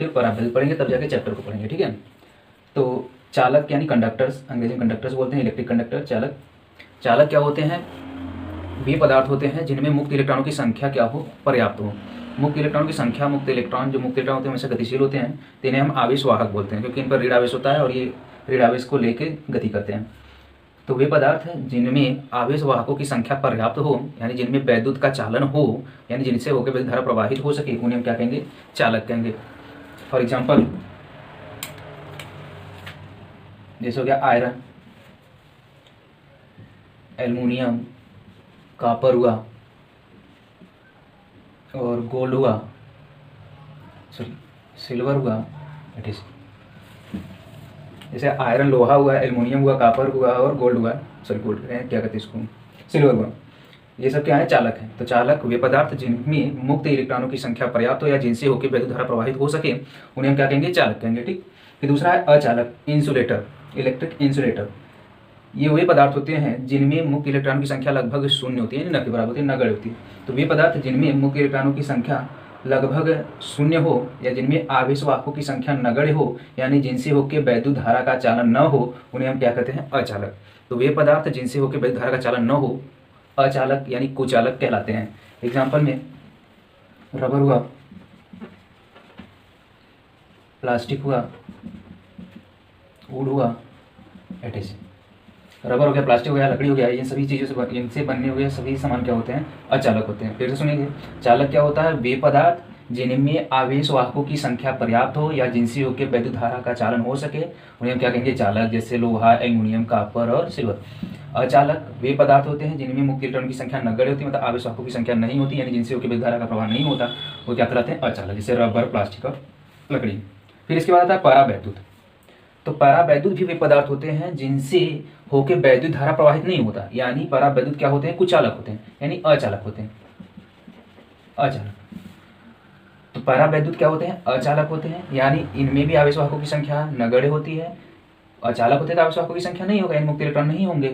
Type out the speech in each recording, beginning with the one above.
फिर परावैद्युत पढ़ेंगे, तब जाके चैप्टर को पढ़ेंगे, ठीक है। तो चालक यानी कंडक्टर्स, अंग्रेजी में कंडक्टर्स बोलते हैं, इलेक्ट्रिक कंडक्टर। चालक क्या होते हैं? वे पदार्थ होते हैं जिनमें मुक्त इलेक्ट्रॉनों की संख्या क्या हो? पर्याप्त हो। मुक्त इलेक्ट्रॉनों की संख्या, मुक्त इलेक्ट्रॉन होते हैं हमेशा गतिशील होते हैं, तो इन्हें हम आवेश वाहक बोलते हैं, क्योंकि इन पर ऋण आवेश होता है और ये ऋण आवेश को लेकर गति करते हैं। तो वे पदार्थ हैं जिनमें आवेश वाहकों की संख्या पर्याप्त हो, यानी जिनमें वैद्युत का चालन हो, यानी जिनसे होकर विद्युत धारा प्रवाहित हो सके, उन्हें हम क्या कहेंगे? चालक कहेंगे। फॉर एग्जाम्पल जैसे हो गया आयरन, एल्युमिनियम, कॉपर हुआ और गोल्ड हुआ, सॉरी सिल्वर हुआ, इट इज जैसे आयरन लोहा हुआ, एल्युमिनियम हुआ, कॉपर हुआ और गोल्ड हुआ, सॉरी गोल्ड क्या कहते हैं इसको, सिल्वर हुआ, ये सब क्या है? चालक है। तो चालक वे पदार्थ जिनमें मुक्त इलेक्ट्रॉनों की संख्या पर्याप्त हो या जिनसे होकर वैद्युत धारा प्रवाहित हो सके, उन्हें हम क्या कहेंगे? चालक कहेंगे, ठीक। फिर दूसरा है अचालक, इंसुलेटर, इलेक्ट्रिक इंसुलेटर। ये वे पदार्थ होते हैं जिनमें मुक्त इलेक्ट्रॉनों की संख्या लगभग शून्य होती है, न के बराबर होती है, नगण्य होती है। तो वे पदार्थ जिनमें मुक्त इलेक्ट्रॉनों की संख्या लगभग शून्य हो या जिनमें आवेश वाहकों की संख्या नगण्य हो, यानी जिनसे होकर वैद्युत धारा का चालन न हो, उन्हें हम क्या कहते हैं? अचालक। तो वे पदार्थ जिनसे होकर वैद्युत धारा का चालन न हो, अचालक यानी कुचालक कहलाते हैं। एग्जाम्पल में रबर हुआ, प्लास्टिक हुआ, वुड हुआ, एटसे रबर हो गया, प्लास्टिक हो गया, लकड़ी हो गया, ये सभी चीज़ों से इनसे बनने हुए सभी सामान क्या होते हैं? अचालक होते हैं। फिर से सुनिए, चालक क्या होता है? वे पदार्थ जिनमें आवेश वाहकों की संख्या पर्याप्त हो या जिनसे होकर वैद्युत धारा का चालन हो सके, उन्हें हम क्या कहेंगे? चालक। जैसे लोहा, एल्युमिनियम, कॉपर और सिल्वर। अचालक वे पदार्थ होते हैं जिनमें मुक्त इलेक्ट्रॉन की संख्या नगण्य होती है, मतलब आवेश वाहकों की संख्या नहीं होती, यानी जिनसे होकर विद्युत धारा का प्रवाह नहीं होता, वो क्या कहलाते हैं? अचालक। जैसे रबर, प्लास्टिक और लकड़ी। फिर इसके बाद आता है परावैद्युत। तो परावैद्युत भी वे पदार्थ होते हैं जिनसे होकर वैद्युत धारा प्रवाहित नहीं होता, यानी परावैद्युत क्या होते हैं? कुचालक होते हैं, यानी अचालक होते हैं, अचालक। तो परावैद्युत क्या होते हैं? अचालक होते हैं, यानी इनमें भी आवेश वाहकों की संख्या नगण्य होती है। अचालक होते हैं तो आवेश वाहकों की संख्या नहीं होगा, यानी मुक्त इलेक्ट्रॉन नहीं होंगे,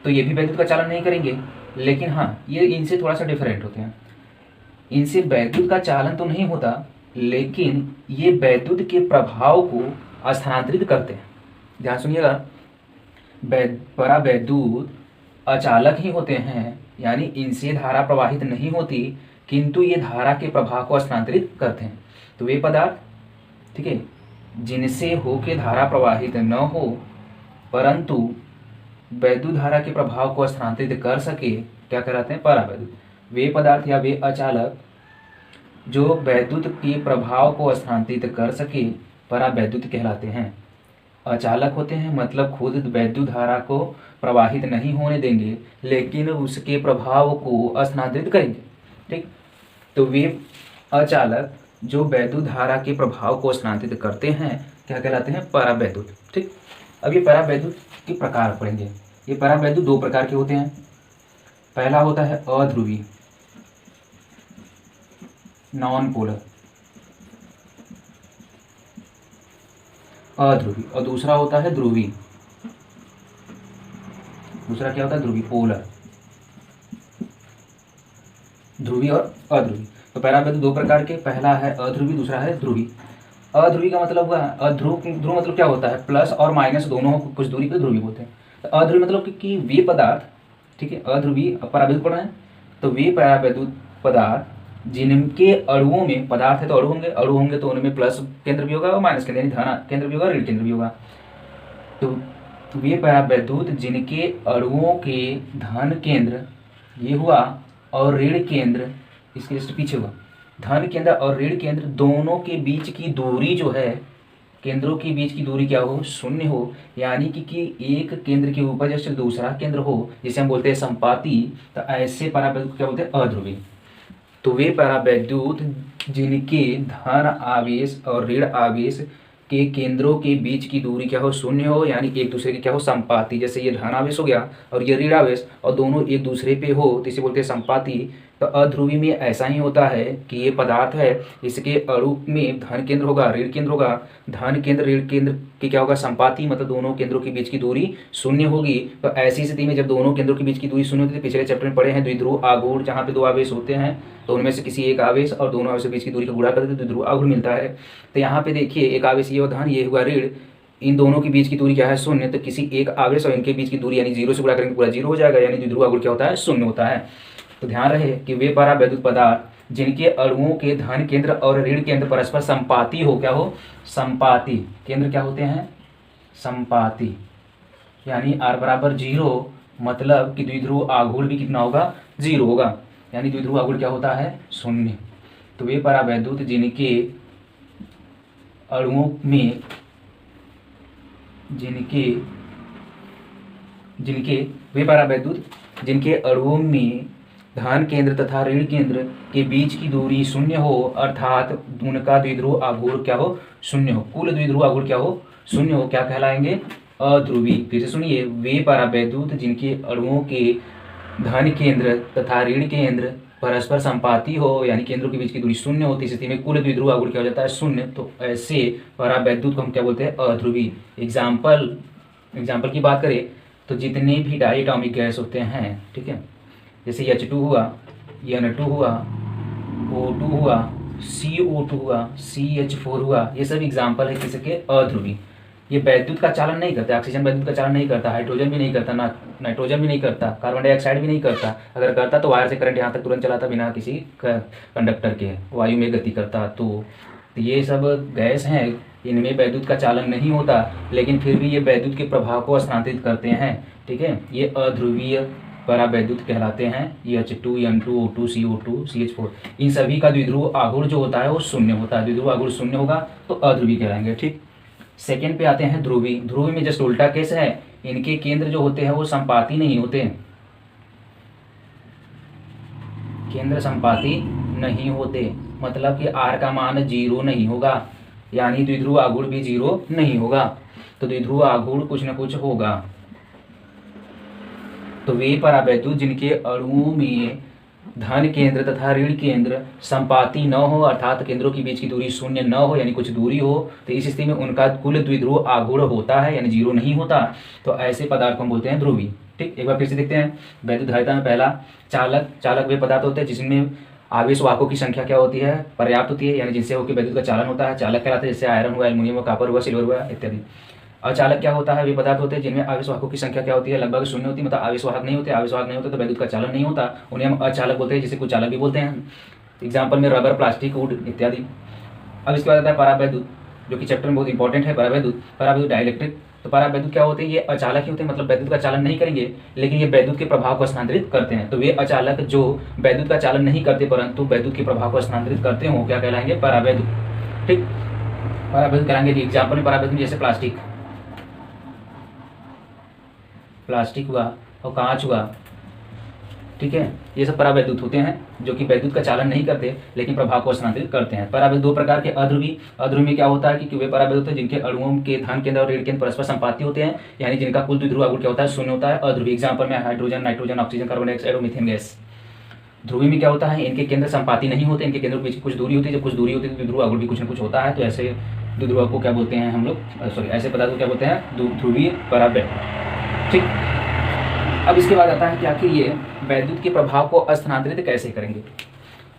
तो ये भी वैद्युत का चालन नहीं करेंगे। लेकिन हाँ, ये इनसे थोड़ा सा डिफरेंट होते हैं। इनसे वैद्युत का चालन तो नहीं होता, लेकिन ये वैद्युत के प्रभाव को स्थानांतरित करते हैं। ध्यान सुनिएगा, परावैद्युत अचालक ही होते हैं, यानी इनसे धारा प्रवाहित नहीं होती, किंतु ये धारा के प्रभाव को स्थानांतरित करते हैं। तो वे पदार्थ, ठीक है, जिनसे होके धारा प्रवाहित न हो परंतु वैद्युत धारा के प्रभाव को स्थानांतरित कर सके, क्या कहलाते हैं? परावैद्युत। वे पदार्थ या वे अचालक जो वैद्युत के प्रभाव को स्थानांतरित कर सके, परावैद्युत कहलाते हैं। अचालक होते हैं मतलब खुद वैद्युत धारा को प्रवाहित नहीं होने देंगे, लेकिन उसके प्रभाव को स्थानांतरित करेंगे, ठीक। तो वे अचालक जो वैद्युत धारा के प्रभाव को स्थानांतरित करते हैं, क्या कहलाते हैं? परावैद्युत, ठीक। अब ये परावैद्युत के प्रकार पढ़ेंगे। ये परावैद्युत दो प्रकार के होते हैं। पहला होता है अध्रुवी, नॉन पोलर, अध्रुवी, और दूसरा होता है ध्रुवी। दूसरा क्या होता है? ध्रुवी, पोलर। ध्रुवी और अध्रुवी। तो परावैद्युत दो प्रकार के, पहला है अध्रुवी, दूसरा है ध्रुवी। अध्रुवी का मतलब हुआ ध्रुव मतलब क्या होता है? प्लस और माइनस दोनों कुछ दूरी पे ध्रुवी होते हैं। तो अध्रुवी मतलब कि वे पदार्थ, ठीक है, अध्रुवी परावैद्युत पढ़ रहे हैं, तो वे परावैद्युत पदार्थ जिनके अणुओं में, पदार्थ है तो अणु होंगे तो उनमें प्लस केंद्र भी होगा और माइनस केंद्र, यानी धन केंद्र भी होगा, ऋण केंद्र भी होगा। तो वे परावैद्युत जिनके अणुओं के धन केंद्र ये हुआ और ऋण केंद्र इसके जस्ट पीछे हुआ, धन केंद्र और ऋण केंद्र दोनों के बीच की दूरी जो है, केंद्रों के बीच की दूरी क्या हो? शून्य हो, यानी कि एक केंद्र के ऊपर जैसे दूसरा केंद्र हो, जिसे हम बोलते हैं संपाती, तो ऐसे परावैद्युत क्या बोलते हैं? अध्रुवी। तो वे परावैद्युत जिनके धन आवेश और ऋण आवेश के केंद्रों के बीच की दूरी क्या हो? शून्य हो, यानी एक दूसरे के क्या हो? संपाती। जैसे ये धन आवेश हो गया और ये ऋण आवेश और दोनों एक दूसरे पे हो, तो इसे बोलते हैं संपाती। तो अध्रुवी में ऐसा ही होता है कि ये पदार्थ है, इसके अणु में धन केंद्र होगा, ऋण केंद्र होगा। धन केंद्र ऋण केंद्र की क्या होगा, संपाती, मतलब दोनों केंद्रों के बीच की दूरी शून्य होगी। तो ऐसी स्थिति में जब दोनों केंद्रों के बीच की दूरी शून्य होती है, पिछले चैप्टर में पढ़े हैं द्विध्रुव आघूर्ण, जहाँ पे दो आवेश होते हैं तो उनमें से किसी एक आवेश और दोनों आवेश के बीच की दूरी का गुणा करते हैं तो द्विध्रुव आघूर्ण मिलता है। तो यहाँ पे देखिए एक आवेश ये धन, ये हुआ ऋण, इन दोनों के बीच की दूरी क्या है, शून्य। तो किसी एक आवेश और इनके बीच की दूरी यानी जीरो से गुणा करेंगे पूरा जीरो हो जाएगा, यानी द्विध्रुव आघूर्ण क्या होता है, शून्य होता है। तो ध्यान रहे कि वे परावैद्युत पदार्थ जिनके अणुओं के धन केंद्र और ऋण केंद्र परस्पर संपाती हो, क्या हो, संपाती, केंद्र क्या होते हैं, संपाती, यानी r बराबर जीरो, मतलब कि द्विध्रुव आघूर्ण भी कितना होगा, जीरो होगा, यानी द्विध्रुव आघूर्ण क्या होता है, शून्य। तो वे परावैद्युत जिनके अणुओं में वे परावैद्युत जिनके अणुओं में धन केंद्र तथा ऋण केंद्र के बीच की दूरी शून्य हो, अर्थात उनका द्विध्रुव आघूर्ण क्या हो, शून्य हो, कुल द्विध्रुव आघूर्ण क्या हो, शून्य हो, क्या कहलाएंगे, अध्रुवी। फिर से सुनिए, वे परावैद्युत जिनके अणुओं के धन केंद्र तथा ऋण केंद्र परस्पर संपाती हो, यानी केंद्रों के बीच की दूरी शून्य होती है, स्थिति में कुल द्विध्रुव आघूर्ण क्या हो जाता है, शून्य। तो ऐसे परावैद्युत को हम क्या बोलते हैं, अध्रुवी। एग्जाम्पल की बात करें तो जितने भी डायटॉमिक गैस होते हैं, ठीक है, जैसे H2 हुआ, N2 हुआ, O2 हुआ, CO2 हुआ, CH4 हुआ, ये सब एग्जाम्पल है किसके, अध्रुवी। ये वैद्युत का चालन नहीं करता, ऑक्सीजन वैद्युत का चालन नहीं करता, हाइड्रोजन भी नहीं करता, ना नाइट्रोजन भी नहीं करता, कार्बन डाइऑक्साइड भी नहीं करता। अगर करता तो वायर से करंट यहाँ तक तुरंत चलाता बिना किसी कंडक्टर के, वायु में गति करता। तो ये सब गैस हैं, इनमें वैद्युत का चालन नहीं होता, लेकिन फिर भी ये वैद्युत के प्रभाव को स्थानांतरित करते हैं, ठीक है। ये अध्रुवीय परावैद्युत कहलाते हैं। ये H2, N2, O2, CO2, CH4, इन सभी का द्विध्रुव आघूर्ण जो होता है वो शून्य होता है। द्विध्रुव आघूर्ण शून्य होगा तो अध्रुवी कहलाएंगे, ठीक। सेकेंड पे आते हैं ध्रुवी। ध्रुवी में जस्ट उल्टा केस है, इनके केंद्र जो होते हैं वो संपाती नहीं होते, केंद्र संपाती नहीं होते, मतलब कि R का मान जीरो नहीं होगा, यानी द्विध्रुव आघूर्ण भी जीरो नहीं होगा। तो द्विध्रुव आघूर्ण कुछ न कुछ होगा। तो वे परावैद्युत जिनके अणुओं में धन केंद्र तथा ऋण केंद्र संपाती न हो, अर्थात केंद्रों के बीच की दूरी शून्य न हो, यानी कुछ दूरी हो, तो इस स्थिति में उनका कुल द्विध्रुव आघूर्ण होता है, यानी जीरो नहीं होता। तो ऐसे पदार्थ को हम बोलते हैं ध्रुवी, ठीक। एक बार फिर से देखते हैं वैद्युत धारिता में पहला चालक वे पदार्थ होते हैं जिसमें आवेश वाहकों की संख्या क्या होती है, पर्याप्त होती है, यानी जिससे होकर वैद्युत का चालन होता है, चालक कहलाते हैं। जैसे आयरन हुआ, एल्युमिनियम हुआ, कॉपर हुआ, सिल्वर हुआ इत्यादि। अचालक क्या होता है, वे पदार्थ होते हैं जिनमें आवेश वाहकों की संख्या क्या होती है, लगभग शून्य होती है, मतलब आवेश वाहक नहीं होते तो वैद्युत का चालन नहीं होता, उन्हें हम अचालक बोलते हैं, जिसे कुछ चालक भी बोलते हैं। एग्जाम्पल में रबर, प्लास्टिक, वुड इत्यादि। अब इसके बाद आता है परावैद्युत, जो कि चैप्टर में बहुत इंपॉर्टेंट है। परावैद्युत डाइलेक्ट्रिक। तो परावैद्युत क्या होते हैं, ये अचालक ही होते हैं, मतलब वैद्युत का चालन नहीं करेंगे, लेकिन ये वैद्युत के प्रभाव को स्थानांतरित करते हैं। तो वे अचालक जो वैद्युत का चालन नहीं करते परंतु वैद्युत के प्रभाव को स्थानांतरित करते हो, क्या कहलाएंगे, परावैद्युत, ठीक। परावैद्युत कहलाएंगे। एग्जाम्पल में परावैद्युत जैसे प्लास्टिक हुआ और कांच हुआ, ठीक है, ये सब परावैद्युत होते हैं जो कि वैद्युत का चालन नहीं करते लेकिन प्रभाव को स्थानांतरित करते हैं। परावैद्युत दो प्रकार के, अध्रुवी में क्या होता है कि वे परावैद्युत हैं जिनके अणुओं के धन केंद्र और ऋण केंद्र परस्पर संपाती होते हैं, यानी जिनका कुल द्विध्रुव आघूर्ण क्या होता है, शून्य होता है, अध्रुवी। एग्जाम्पल में hydrogen, nitrogen, oxygen, carbon dioxide और मीथेन गैस। ध्रुवी में क्या होता है, इनके केंद्र संपाती नहीं होते, इनके केंद्र के बीच कुछ दूरी होती है, जब कुछ दूरी होती है तो द्विध्रुव आघूर्ण भी कुछ न कुछ होता है। तो ऐसे द्विध्रुव को क्या बोलते हैं हम लोग, ऐसे पदार्थ को क्या बोलते हैं, ध्रुवीय परावैद्युत, ठीक। अब इसके बाद आता है कि आखिर ये वैद्युत के प्रभाव को स्थानांतरित कैसे करेंगे।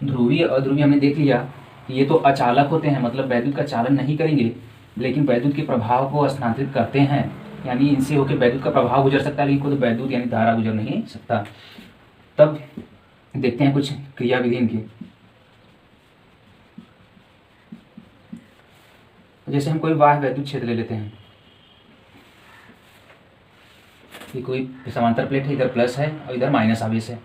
ध्रुवीय अध्रुवीय हमने देख लिया, ये तो अचालक होते हैं, मतलब वैद्युत का चालन नहीं करेंगे लेकिन वैद्युत के प्रभाव को स्थानांतरित करते हैं, यानी इनसे होकर वैद्युत का प्रभाव गुजर सकता है लेकिन खुद वैद्युत यानी धारा गुजर नहीं सकता। तब देखते हैं कुछ क्रियाविधि इनकी। जैसे हम कोई बाह्य वैद्युत क्षेत्र ले लेते हैं, ये कोई समांतर प्लेट है, इधर प्लस है और इधर माइनस आवेश है।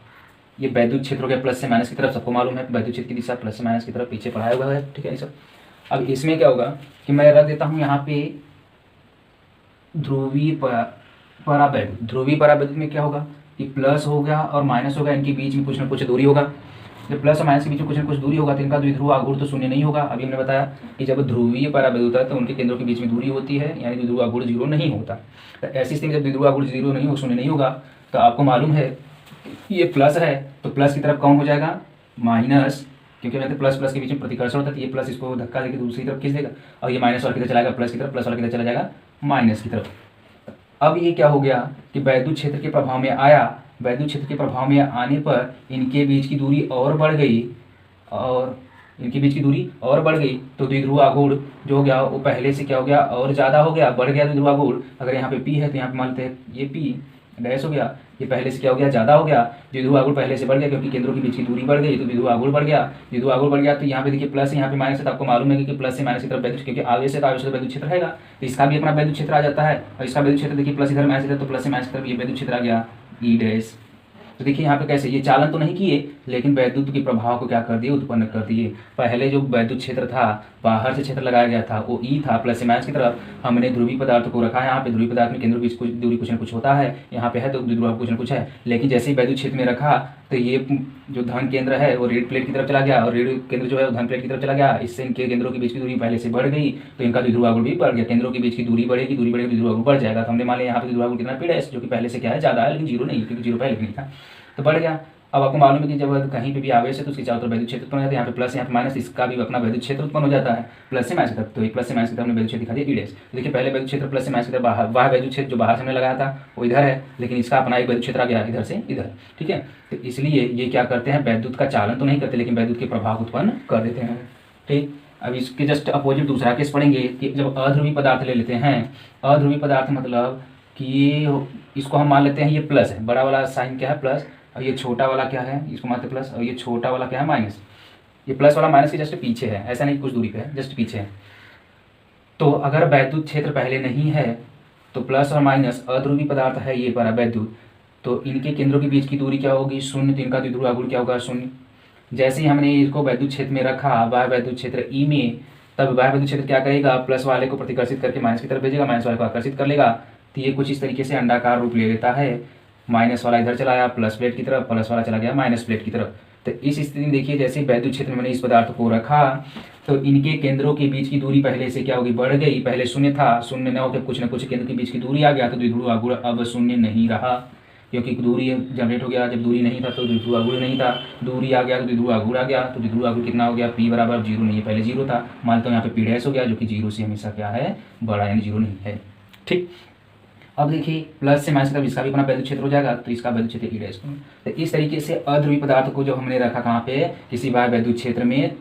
ये वैद्युत क्षेत्रों के प्लस से माइनस की तरफ सबको मालूम है, वैद्युत क्षेत्र की दिशा प्लस से माइनस की तरफ पीछे पढ़ाया हुआ है, ठीक है ये सब। अब इसमें क्या होगा कि मैं रख देता हूँ यहाँ पे ध्रुवीय परावैद्युत। ध्रुवीय परावैद्युत में क्या होगा कि प्लस हो गया और माइनस होगा, इनके बीच में कुछ न कुछ दूरी होगा। जब प्लस और माइनस के बीच में कुछ न कुछ दूरी होगा तो इनका द्विध्रुव आघूर्ण तो शून्य नहीं होगा। अभी हमने बताया कि जब ध्रुवीय परावैद्युत होता है तो उनके केंद्रों के बीच में दूरी होती है, यानी द्विध्रुव आघूर्ण जीरो नहीं होता। तो ऐसी स्थिति में जब द्विध्रुव आघूर्ण जीरो नहीं हो, शून्य नहीं होगा, तो आपको मालूम है ये प्लस है तो प्लस की तरफ कौन हो जाएगा, माइनस, क्योंकि कहते हैं प्लस प्लस के बीच में प्रतिकर्षण होता है, तो ये प्लस इसको धक्का देकर दूसरी तरफ खींच देगा, और ये माइनस वाला किधर चला जाएगा, प्लस की तरफ, प्लस वाला किधर चला जाएगा, माइनस की तरफ। अब ये क्या हो गया कि वैद्युत क्षेत्र के प्रभाव में आया, वैद्युत क्षेत्र के प्रभाव में आने पर इनके बीच की दूरी और बढ़ गई, और इनके बीच की दूरी और बढ़ गई, तो द्विध्रुव आघूर्ण जो हो गया वो पहले से क्या हो गया, और ज़्यादा हो गया, बढ़ गया द्विध्रुव आघूर्ण। अगर यहाँ पे P है तो यहाँ पे मान लेते हैं ये P डैश हो गया, ये पहले से क्या हो गया, ज़्यादा हो गया, द्विध्रुव आघूर्ण पहले से बढ़ गया, क्योंकि केंद्रों के बीच की दूरी बढ़ गई, तो द्विध्रुव आघूर्ण बढ़ गया, द्विध्रुव आघूर्ण बढ़ गया। तो यहाँ पे देखिए प्लस है, यहाँ पे माइनस है, तो आपको मालूम है कि प्लस से माइनस की तरफ वैद्युत, क्योंकि आवेश है तो आवेश से वैद्युत क्षेत्र रहेगा, तो इसका भी अपना वैद्युत क्षेत्र आ जाता है, और इसका वैद्युत क्षेत्र देखिए प्लस इधर माइनस इधर, तो प्लस से माइनस की तरफ ये वैद्युत क्षेत्र आ गया ई डैश। तो देखिए यहाँ पे कैसे, ये चालन तो नहीं किए, लेकिन वैद्युत के प्रभाव को क्या कर दिए, उत्पन्न कर दिए। पहले जो वैद्युत क्षेत्र था, बाहर से क्षेत्र लगाया गया था, वो ई था, प्लस से माइनस की तरफ हमने ध्रुवीय पदार्थ को रखा है। यहाँ पे ध्रुवीय पदार्थ में केंद्र बीच कुछ दूरी कुछ न कुछ होता है, यहाँ पे है तो द्विध्रुव कुछ न कुछ है, लेकिन जैसे ही वैद्युत क्षेत्र में रखा तो ये जो धन केंद्र है वो ऋण प्लेट की तरफ चला गया, और ऋण केंद्र जो है वो धन प्लेट की तरफ चला गया, इससे इनके केंद्रों के बीच की दूरी पहले से बढ़ गई, तो इनका द्विध्रुव आघूर्ण भी बढ़ गया। केंद्रों के बीच की दूरी बढ़ेगी, दूरी बढ़ेगी, द्विध्रुव आघूर्ण बढ़ जाएगा। तो हमने मान लिया यहाँ पे द्विध्रुव आघूर्ण कितना पीड़ा है, जो कि पहले से क्या है, ज़्यादा है, लेकिन जीरो नहीं, क्योंकि जीरो पहले भी नहीं था, तो बढ़ गया। अब आपको मालूम है कि जब कहीं पे भी आवेश है तो उसके चारों तरफ वैद्युत क्षेत्र उत्पन्न हो जाता है, यहाँ पे प्लस यहाँ पे माइनस, इसका भी अपना वैद्युत क्षेत्र उत्पन्न हो जाता है प्लस से माइनस की तरफ। तो प्लस से माइनस की तरफ हमने वैद्युत क्षेत्र दिखा दिया ई डैश। देखिए पहले वैद्युत क्षेत्र प्लस से माइनस की तरफ बाहर, वह वैद्युत क्षेत्र जो बाहर से हमने लगाया था वो इधर है, लेकिन इसका अपना एक वैद्युत क्षेत्र आ गया इधर से इधर, ठीक है। तो इसलिए ये क्या करते हैं, वैद्युत का चालन तो नहीं करते, लेकिन वैद्युत के प्रभाव उत्पन्न कर देते हैं, ठीक। अब इसके जस्ट अपोजिट दूसरा केस पढ़ेंगे कि जब अध्रुवीय पदार्थ ले लेते हैं, अध्रुवीय पदार्थ मतलब कि इसको हम मान लेते हैं ये प्लस है, बड़ा वाला साइन क्या है प्लस, और ये छोटा वाला क्या है, इसको मानते प्लस, और ये छोटा वाला क्या है माइनस। ये प्लस वाला माइनस के जस्ट पीछे है, ऐसा नहीं कुछ दूरी पे है, जस्ट पीछे है। तो अगर वैद्युत क्षेत्र पहले नहीं है तो प्लस और माइनस अध्रुवीय पदार्थ है ये परा वैद्युत, तो इनके केंद्रों के बीच की दूरी क्या होगी, शून्य, तो इनका द्विध्रुव आघूर्ण क्या होगा, शून्य। जैसे ही हमने इसको वैद्युत क्षेत्र में रखा, वह वैद्युत क्षेत्र ई में, तब वह वैद्युत क्षेत्र क्या करेगा, प्लस वाले को प्रतिकर्षित करके माइनस की तरफ भेजेगा, माइनस वाले को आकर्षित कर लेगा। तो ये कुछ इस तरीके से अंडाकार रूप ले लेता है, माइनस वाला इधर चला आया प्लस प्लेट की तरफ, प्लस वाला चला गया माइनस प्लेट की तरफ। तो इस स्थिति में देखिए जैसे वैद्युत क्षेत्र में मैंने इस पदार्थ को रखा तो इनके केंद्रों के बीच की दूरी पहले से क्या होगी, बढ़ गई, पहले शून्य था, शून्य न होकर कुछ न कुछ केंद्र के बीच की दूरी आ गया, तो द्विध्रुव आघूर्ण अब शून्य नहीं रहा, क्योंकि दूरी जनरेट हो गया। जब दूरी नहीं था तो द्विध्रुव आघूर्ण नहीं था, दूरी आ गया तो द्विध्रुव आघूर्ण आ गया, तो द्विध्रुव आघूर्ण कितना हो गया, P बराबर जीरो नहीं है, पहले जीरो था, मानता हूँ यहाँ पे P डैश हो गया, जो कि जीरो से हमेशा क्या है, बड़ा, यानी जीरो नहीं है, ठीक। अब देखिए प्लस से माइनस की तरफ इसका भी अपना वैद्युत क्षेत्र हो जाएगा, तो इसका वैद्युत क्षेत्र ई डैश। तो इस तरीके से अध्रुवीय पदार्थ को जो हमने रखा कहाँ पे, किसी बाह्य वैद्युत क्षेत्र में,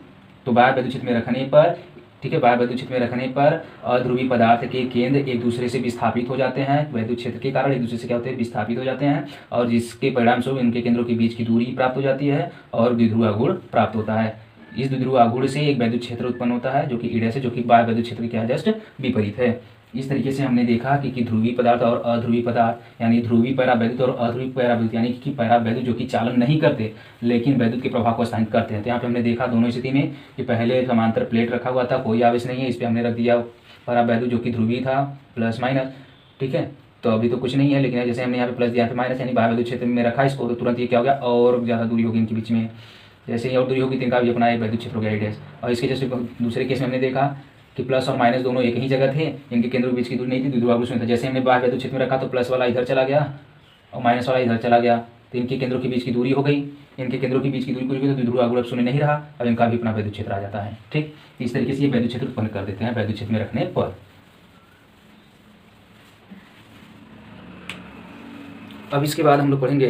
तो बाह्य वैद्युत क्षेत्र में रखने पर, ठीक है, बाह्य वैद्युत क्षेत्र में रखने पर अध्रुवीय पदार्थ के केंद्र एक दूसरे से विस्थापित हो जाते हैं, वैद्युत क्षेत्र के कारण एक दूसरे से क्या होते हैं, विस्थापित हो जाते हैं, और जिसके परिणाम स्वरूप इनके केंद्रों के बीच की दूरी प्राप्त हो जाती है और द्विध्रुव आघूर्ण प्राप्त होता है। इस द्विध्रुव आघूर्ण से एक वैद्युत क्षेत्र उत्पन्न होता है जो कि ई डैश है, जो कि बाह्य वैद्युत क्षेत्र क्या है, जस्ट विपरीत है। इस तरीके से हमने देखा कि ध्रुवीय पदार्थ और अध्रुवीय पदार्थ, यानी ध्रुवीय परावैद्युत और अध्रुवीय परावैद्युत, यानी कि परावैद्युत जो कि चालन नहीं करते लेकिन वैद्युत के प्रभाव को स्थानित करते हैं। तो यहाँ पे हमने देखा दोनों स्थिति में कि पहले समांतर प्लेट रखा हुआ था, कोई आवेश नहीं है, इस पर हमने रख दिया परावैद्युत जो कि ध्रुवीय था, प्लस माइनस, ठीक है। तो अभी तो कुछ नहीं है, लेकिन जैसे हमने यहाँ पे प्लस दिया था माइनस, यानी बाह्य वैद्युत क्षेत्र में रखा इसको, तो तुरंत ये क्या हो गया, और ज़्यादा दूरी होगी इनके बीच में, जैसे ही और दूरी होगी तो इनका भी अपना एक वैद्युत क्षेत्र हो गया ई डैश। और इसके जैसे दूसरे केस में हमने देखा कि प्लस और माइनस दोनों एक ही जगह थे, इनके केंद्रों के बीच की दूरी नहीं थी, द्विध्रुव आघूर्ण शून्य था। जैसे हमने बाह्य वैद्युत क्षेत्र में रखा तो प्लस वाला इधर चला गया और माइनस वाला इधर चला गया, तो इनके केंद्रों के बीच की दूरी हो गई, इनके केंद्रों के बीच की दूरी तो द्विध्रुव आघूर्ण अब शून्य नहीं रहा, अब इनका भी अपना वैद्युत क्षेत्र आ जाता है, ठीक। इस तरीके से ये वैद्युत क्षेत्र उत्पन्न कर देते हैं वैद्युत क्षेत्र में रखने पर। अब इसके बाद हम लोग पढ़ेंगे,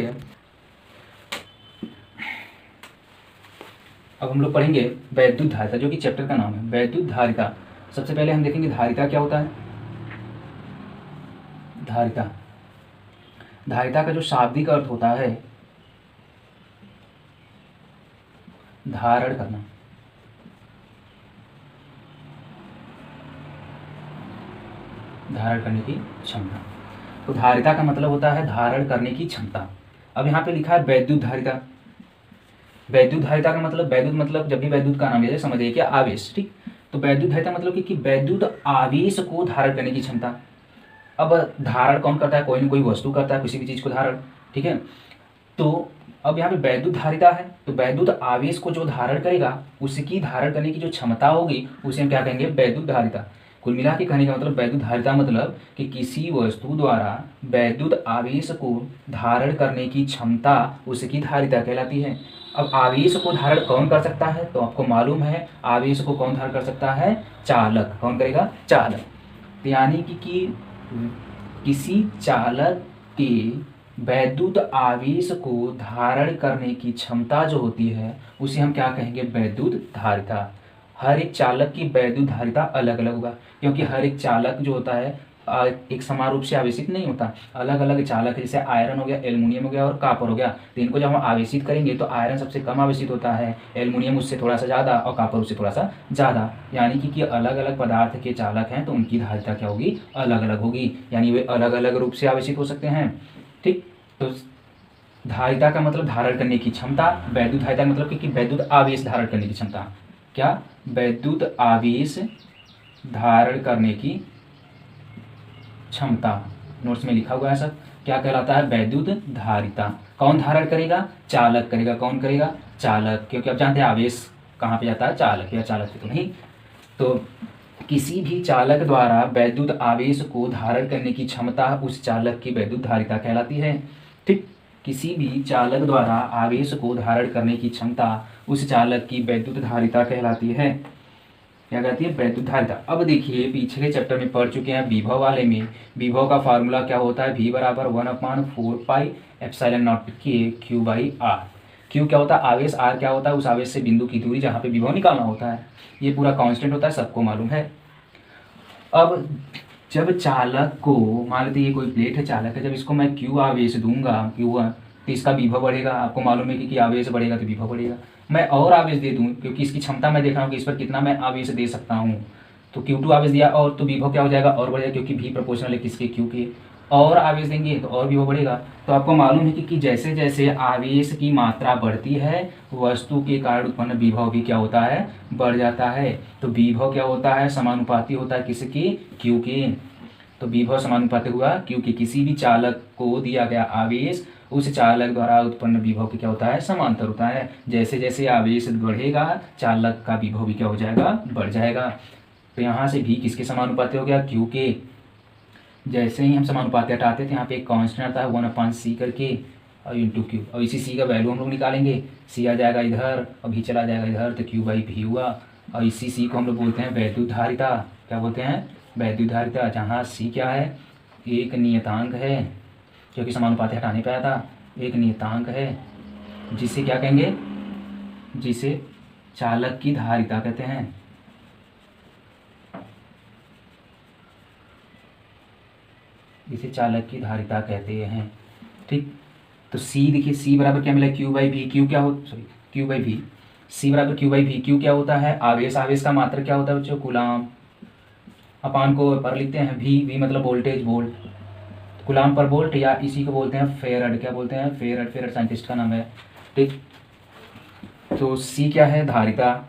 अब हम लोग पढ़ेंगे वैद्युत धारिता, जो कि चैप्टर का नाम है वैद्युत धारिता। सबसे पहले हम देखेंगे धारिता क्या होता है। धारिता, धारिता का जो शाब्दिक अर्थ होता है धारण करना, धारण करने की क्षमता। तो धारिता का मतलब होता है धारण करने की क्षमता। अब यहाँ पे लिखा है वैद्युत धारिता। वैद्युत धारिता का मतलब, वैद्युत मतलब जब भी वैद्युत का नाम ले समझिए क्या, आवेश, ठीक। तो वैद्युत धारिता मतलब कि वैद्युत आवेश को धारण करने की क्षमता। अब धारण कौन करता है, कोई न कोई वस्तु करता है किसी भी चीज को धारण, ठीक है। तो अब यहाँ पे वैद्युत धारिता है, तो वैद्युत आवेश को जो धारण करेगा उसकी धारण करने की जो क्षमता होगी उसे हम क्या कहेंगे, वैद्युत धारिता। कुल मिला के कहने का मतलब वैद्युत धारिता मतलब कि किसी वस्तु द्वारा वैद्युत आवेश को धारण करने की क्षमता उसकी धारिता कहलाती है। अब आवेश को धारण कौन कर सकता है, तो आपको मालूम है आवेश को कौन धारण कर सकता है, चालक। कौन करेगा, चालक। तो यानी कि किसी चालक के वैद्युत आवेश को धारण करने की क्षमता जो होती है उसे हम क्या कहेंगे, वैद्युत धारिता। हर एक चालक की वैद्युत धारिता अलग अलग होगा, क्योंकि हर एक चालक जो होता है एक समान रूप से आवेशित नहीं होता। अलग अलग चालक, जैसे आयरन हो गया, एल्युमिनियम हो गया और कॉपर हो गया, तो इनको जब हम आवेशित करेंगे तो आयरन सबसे कम आवेशित होता है, एल्युमिनियम उससे थोड़ा सा ज़्यादा और कॉपर उससे थोड़ा सा ज़्यादा। यानी कि अलग अलग पदार्थ के चालक हैं तो उनकी धारिता क्या होगी, अलग अलग होगी, यानी वे अलग अलग रूप से आवेशित हो सकते हैं। ठीक, तो धारिता का मतलब धारण करने की क्षमता, वैद्युत धारिता का मतलब कि वैद्युत आवेश धारण करने की क्षमता। क्या, वैद्युत आवेश धारण करने की क्षमता। नोट्स में लिखा हुआ है सब, क्या कहलाता है, वैद्युत धारिता। कौन धारण करेगा, चालक करेगा। कौन करेगा, चालक, क्योंकि आप जानते हैं आवेश कहाँ पे जाता है, चालक, या चालक से तो नहीं। तो किसी भी चालक द्वारा वैद्युत आवेश को धारण करने की क्षमता उस चालक की वैद्युत धारिता कहलाती है। ठीक, किसी भी चालक द्वारा आवेश को धारण करने की क्षमता उस चालक की वैद्युत धारिता कहलाती है। क्या कहती है, वैद्युत धारिता। अब देखिए पिछले चैप्टर में पढ़ चुके हैं विभव वाले में, विभव का फार्मूला क्या होता है, V बराबर 1/4πε0 के Q/R। Q क्या होता है, आवेश, R क्या होता है, उस आवेश से बिंदु की दूरी जहाँ पे विभव निकालना होता है। ये पूरा कांस्टेंट होता है, सबको मालूम है। अब जब चालक को, मान लीजिए ये कोई प्लेट है, चालक है, जब इसको मैं Q आवेश दूंगा, Q, तो इसका विभव बढ़ेगा। आपको मालूम है कि आवेश बढ़ेगा तो विभव बढ़ेगा। मैं और आवेश दे दूं, क्योंकि इसकी क्षमता मैं देख रहा हूँ कि इस पर कितना मैं आवेश दे सकता हूँ, तो Q2 आवेश दिया और तो विभव क्या हो जाएगा, और बढ़ेगा, क्योंकि V प्रोपोर्शनल है किसके, Q के। और आवेश देंगे तो और विभव बढ़ेगा। तो आपको मालूम है कि जैसे जैसे आवेश की मात्रा बढ़ती है वस्तु के कारण उत्पन्न विभव भी क्या होता है, बढ़ जाता है। तो विभव क्या होता है, समानुपाती होता है किसके, Q के। तो विभव समानुपाती हुआ क्योंकि किसी भी चालक को दिया गया आवेश उस चालक द्वारा उत्पन्न विभव की क्या होता है, समांतर होता है। जैसे जैसे आवेश बढ़ेगा चालक का विभव भी क्या हो जाएगा, बढ़ जाएगा। तो यहाँ से भी किसके समानुपाती हो गया, Q के। जैसे ही हम समानुपाती हटाते थे यहाँ पे एक कांस्टेंट आता है 1/c करके और इंटू Q, और इसी C का वैल्यू हम लोग निकालेंगे। C आ जाएगा इधर और V चला जाएगा इधर, तो Q/V हुआ। और इसी C को हम लोग बोलते हैं वैद्युत धारिता। क्या बोलते हैं, वैद्युत धारिता। जहाँ C क्या है, एक नियतांक है, क्योंकि समानुपाती हटाने पे आया था, एक नियतांक है जिसे क्या कहेंगे, जिसे चालक की धारिता कहते हैं। जिसे चालक की धारिता कहते हैं। ठीक, तो C देखिए, C बराबर क्या मिला, Q/V। Q क्या हो, सॉरी, Q/V। C बराबर Q/V। Q क्या होता है, आवेश। आवेश का मात्रक क्या होता है बच्चों, कूलाम। अपान को पर लिखते हैं V मतलब वोल्टेज, वोल्ट, कूलाम पर वोल्ट, या इसी को बोलते हैं फेरड। क्या बोलते हैं, फेरड। फेरड साइंटिस्ट का नाम है। ठीक, तो C क्या है, धारिता।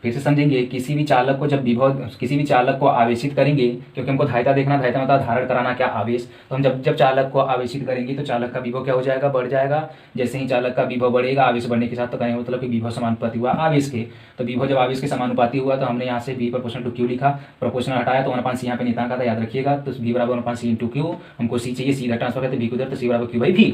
फिर से समझेंगे, किसी भी चालक को जब विभव, किसी भी चालक को आवेशित करेंगे, क्योंकि हमको धारिता देखना, धारिता मतलब धारण कराना, क्या, आवेश। तो हम जब चालक को आवेशित करेंगे तो चालक का विभव क्या हो जाएगा, बढ़ जाएगा। जैसे ही चालक का विभव बढ़ेगा आवेश बढ़ने के साथ, तो कहेंगे मतलब कि विभव समानुपाती हुआ आवेश के। तो विभव जब आवेश के समानुपाती हुआ तो हमने यहाँ से V प्रोपोर्शनल टू Q लिखा, प्रोपोर्शनल हटाया तो 1/c यहाँ पे नियतांक आता, याद रखिएगा। तो V बराबर 1/c इंटू Q, हमको C चाहिए, सीधा ट्रांसफर करते V को उधर, तो C बराबर Q/V।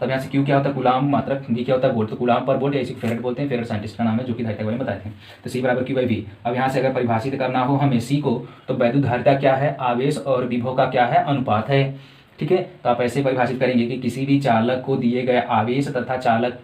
तब यहाँ से Q क्या होता है, कूलाम मात्रक, V क्या होता है, वोल्ट। तो कूलाम पर वोल्ट, या इसी फेरड बोलते हैं, फेरड साइंटिस्ट का नाम है जो कि धारिता के बारे में बताए थे। तो C बराबर Q/V। अब यहाँ से अगर परिभाषित करना हो हमें C को, तो वैद्युत धारिता क्या है, आवेश और विभव का क्या है, अनुपात है। ठीक है, तो आप ऐसे परिभाषित करेंगे कि किसी भी चालक को दिए गए आवेश तथा चालक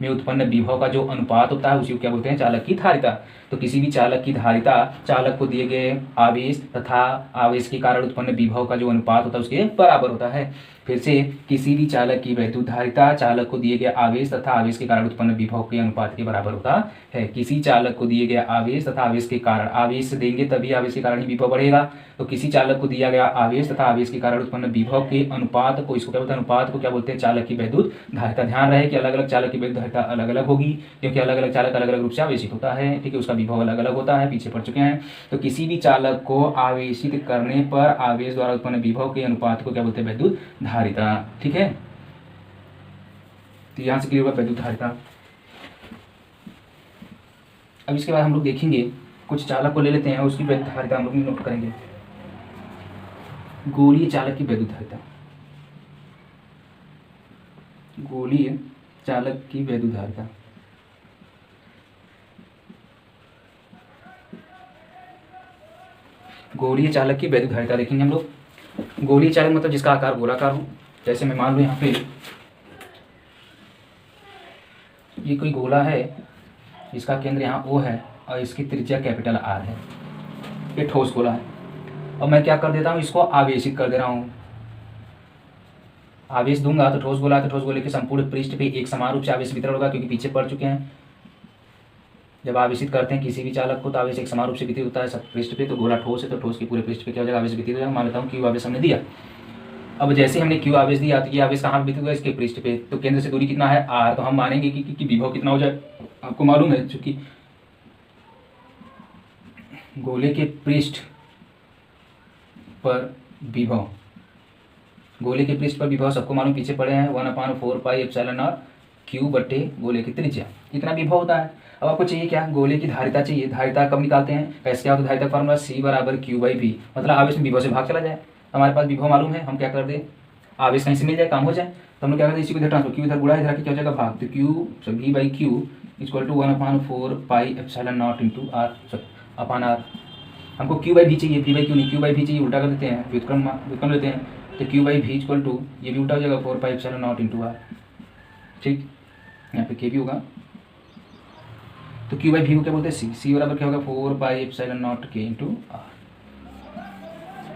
में उत्पन्न विभव का जो अनुपात होता है उसी को क्या बोलते हैं, चालक की धारिता। तो किसी भी चालक की धारिता चालक को दिए गए आवेश तथा आवेश के कारण उत्पन्न विभव का जो अनुपात होता है उसके बराबर होता है। फिर से, किसी भी चालक की वैद्युत धारिता चालक को दिए गए आवेश तथा आवेश के कारण उत्पन्न विभव के अनुपात के बराबर होता है। किसी चालक को दिए गए आवेश तथा आवेश के कारण, आवेश देंगे तभी आवेश के कारण ही विभव बढ़ेगा। तो किसी चालक को दिया गया आवेश तथा आवेश के कारण उत्पन्न विभव के अनुपात को, इसको क्या बोलते हैं, अनुपात को क्या बोलते हैं, चालक की वैद्युत धारिता। ध्यान रहे कि अलग अलग चालक की वैद्युत धारिता अलग अलग होगी, क्योंकि अलग अलग चालक अलग अलग रूप से आवेशित होता है। ठीक है, उसका विभव अलग अलग होता है, पीछे पढ़ चुके हैं। तो किसी भी चालक को आवेशित करने पर आवेश द्वारा उत्पन्न विभव के अनुपात को क्या बोलते हैं, वैद्युत धारिता। ठीक है, तो यहां से क्लियर हुआ वैद्युत धारिता। अब इसके बाद हम लोग देखेंगे कुछ चालक को ले लेते हैं, उसकी वैद्युत धारिता हम लोग नोट करेंगे। गोलीय चालक की वैद्युत धारिता, गोलीय चालक की वैद्युत धारिता। गोलीय चालक की वैद्युत धारिता देखेंगे हम लोग। गोलीय चालक मतलब जिसका आकार गोलाकार हो। जैसे मैं मान लूँ यहाँ पे ये कोई गोला है, इसका केंद्र यहाँ O है और इसकी त्रिज्या कैपिटल R है। ये ठोस गोला है और मैं क्या कर देता हूँ, इसको आवेशित कर दे रहा हूँ। आवेश दूंगा तो ठोस गोला है, तो ठोस गोले के संपूर्ण पृष्ठ पे एक समान रूप से आवेश वितरण होगा, क्योंकि पीछे पड़ चुके हैं। जब आवेशित करते हैं किसी भी चालक को तो आवेश एक समान रूप से वितरित होता है सब पृष्ठ पे। तो गोला ठोस है तो ठोस के पूरे पृष्ठ पे क्या हो जाएगा, आवेश वितरित हो जाएगा। मान लेता हूँ Q आवेश हमने दिया। अब जैसे हमने Q आवेश दिया तो ये आवेश कहाँ वितरित होगा, इसके पृष्ठ पे। तो केंद्र से दूरी कितना है R, तो हम मानेंगे कि विभव कितना हो जाए, आपको मालूम है चूंकि गोले के पृष्ठ पर विभव, गोले के पृष्ठ पर विभव सबको मालूम, पीछे पड़े हैं 1/4 पाई एप्सिलॉन नॉट Q बटे गोले की त्रिज्या, इतना विभव होता है। अब आपको चाहिए क्या, गोले की धारिता चाहिए। धारिता कब निकालते हैं, कैसे क्या होता है धारिता फार्मूला C बराबर Q/V, मतलब आवेश में विभव से भाग चला जाए। हमारे पास विभव मालूम है, हम क्या कर दें, आवेश कहीं से मिल जाए काम हो जाए, तो हम लोग क्या करते हैं इसी को इधर ट्रांसफर, Q इधर गुणा इधर क्या हो जाएगा भाग, तो V/Q equal to 1/4 pi epsilon not into R upon R। हमको Q/V चाहिए, V/Q नहीं, Q/V चाहिए, उल्टा कर देते हैं, व्युत्क्रम लेते हैं। तो Q/V इक्वल टू ये भी उल्टा हो जाएगा 4 पाई एप्सिलॉन नॉट इंटू R। ठीक, यहाँ पे K भी होगा, तो Q/V को क्या बोलते हैं C बराबर क्या होगा 4 पाई epsilon not K into R।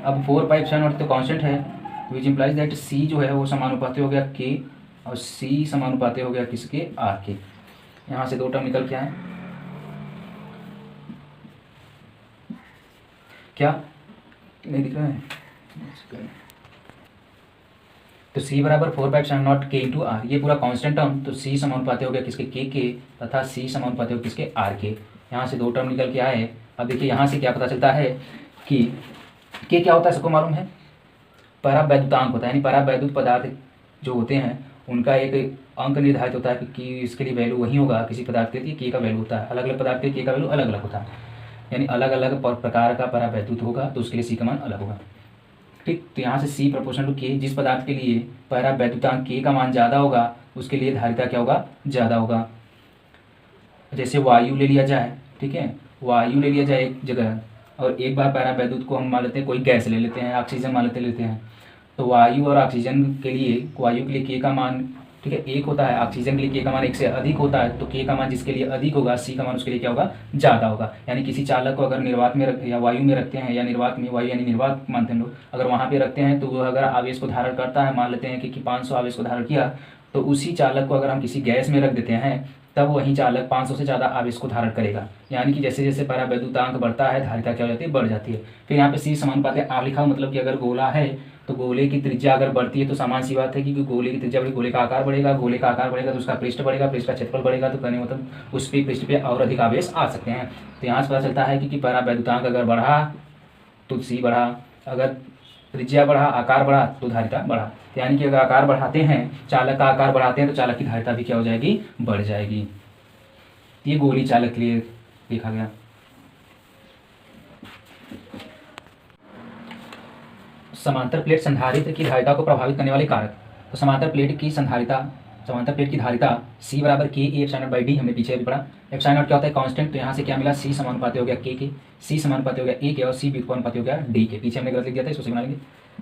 अब 4 पाई एप्सिलॉन नॉट तो कांस्टेंट है, विच इम्प्लाइज दैट C जो है वो समानुपाती हो गया K और C समानुपाती हो गया किसके, R के। यहाँ से दो टर्म निकल के आए, क्या नहीं दिख रहा है, तो C बराबर 4 पाई epsilon not K into R, ये पूरा कांस्टेंट टर्म, तो C समानुपाती हो गया किसके K के, तथा C समानुपाती हो किसके R के। यहाँ से दो टर्म निकल के आए। अब देखिए यहाँ से क्या पता चलता है कि K क्या होता है, सबको मालूम है, परावैद्युतांक होता है, यानी परावैद्युत पदार्थ जो होते हैं उनका एक अंक निर्धारित होता है कि इसके लिए वैल्यू वही होगा, किसी पदार्थ के लिए K का वैल्यू होता है, अलग अलग पदार्थ के लिए K का वैल्यू अलग अलग होता है, यानी अलग अलग प्रकार का परावैद्युत होगा तो उसके लिए C का मान अलग होगा। ठीक, तो यहाँ से C प्रोपोर्शनल टू K, जिस पदार्थ के लिए परावैद्युतांक K का मान ज़्यादा होगा उसके लिए धारिता क्या होगा, ज़्यादा होगा। जैसे वायु ले लिया जाए, ठीक है, वायु ले लिया जाए एक जगह और एक बार परावैद्युत को हम मान लेते हैं, कोई गैस ले लेते हैं, ऑक्सीजन मान लेते हैं, तो वायु और ऑक्सीजन के लिए, वायु के लिए K का मान ठीक है 1 होता है, ऑक्सीजन के लिए K का मान 1 से अधिक होता है, तो K का मान जिसके लिए अधिक होगा C का मान उसके लिए क्या होगा, ज़्यादा होगा। यानी किसी चालक को अगर निर्वात में रखते या वायु में रखते हैं, या निर्वात में, वायु यानी निर्वात मानते हैं लोग, अगर वहाँ पे रखते हैं तो वो अगर आवेश को धारण करता है, मान लेते हैं कि 500 आवेश को धारण किया, तो उसी चालक को अगर हम किसी गैस में रख देते हैं तब वही चालक 500 से ज़्यादा आवेश को धारण करेगा। यानी कि जैसे जैसे परावैद्युतांक बढ़ता है धारिता क्या हो जाती है, बढ़ जाती है। फिर यहाँ पे C समानुपाती R लिखा हो, मतलब कि अगर गोला है तो गोले की त्रिज्या अगर बढ़ती है तो सामान्य सी बात है कि गोले की त्रिज्या बढ़ी, गोले का आकार बढ़ेगा, गोले का आकार बढ़ेगा तो उसका पृष्ठ बढ़ेगा, पृष्ठ का क्षेत्रफल बढ़ेगा, तो कहने मतलब उस पे पृष्ठ पे और अधिक आवेश आ सकते हैं। तो यहाँ से पता चलता है कि परावैद्युतांक अगर बढ़ा तो C बढ़ा, अगर त्रिज्या बढ़ा, आकार बढ़ा तो धारिता बढ़ा। यानी कि अगर आकार बढ़ाते हैं, चालक का आकार बढ़ाते हैं तो चालक की धारिता भी क्या हो जाएगी, बढ़ जाएगी। ये गोली चालक के लिए देखा गया। समांतर प्लेट संधारित्र की धारिता को प्रभावित करने वाले कारक, तो समांतर प्लेट की धारिता C बराबर K A epsilon by D, हमने पीछे अभी पढ़ा। एप्सिलॉन क्या होता है, कांस्टेंट, तो यहाँ से क्या मिला, C समानुपाती हो गया K के, C समानुपाती हो गया A के और C व्युत्क्रमानुपाती हो गया D के। पीछे हमने गलत लिख दिया था, इसको सही बना लेंगे।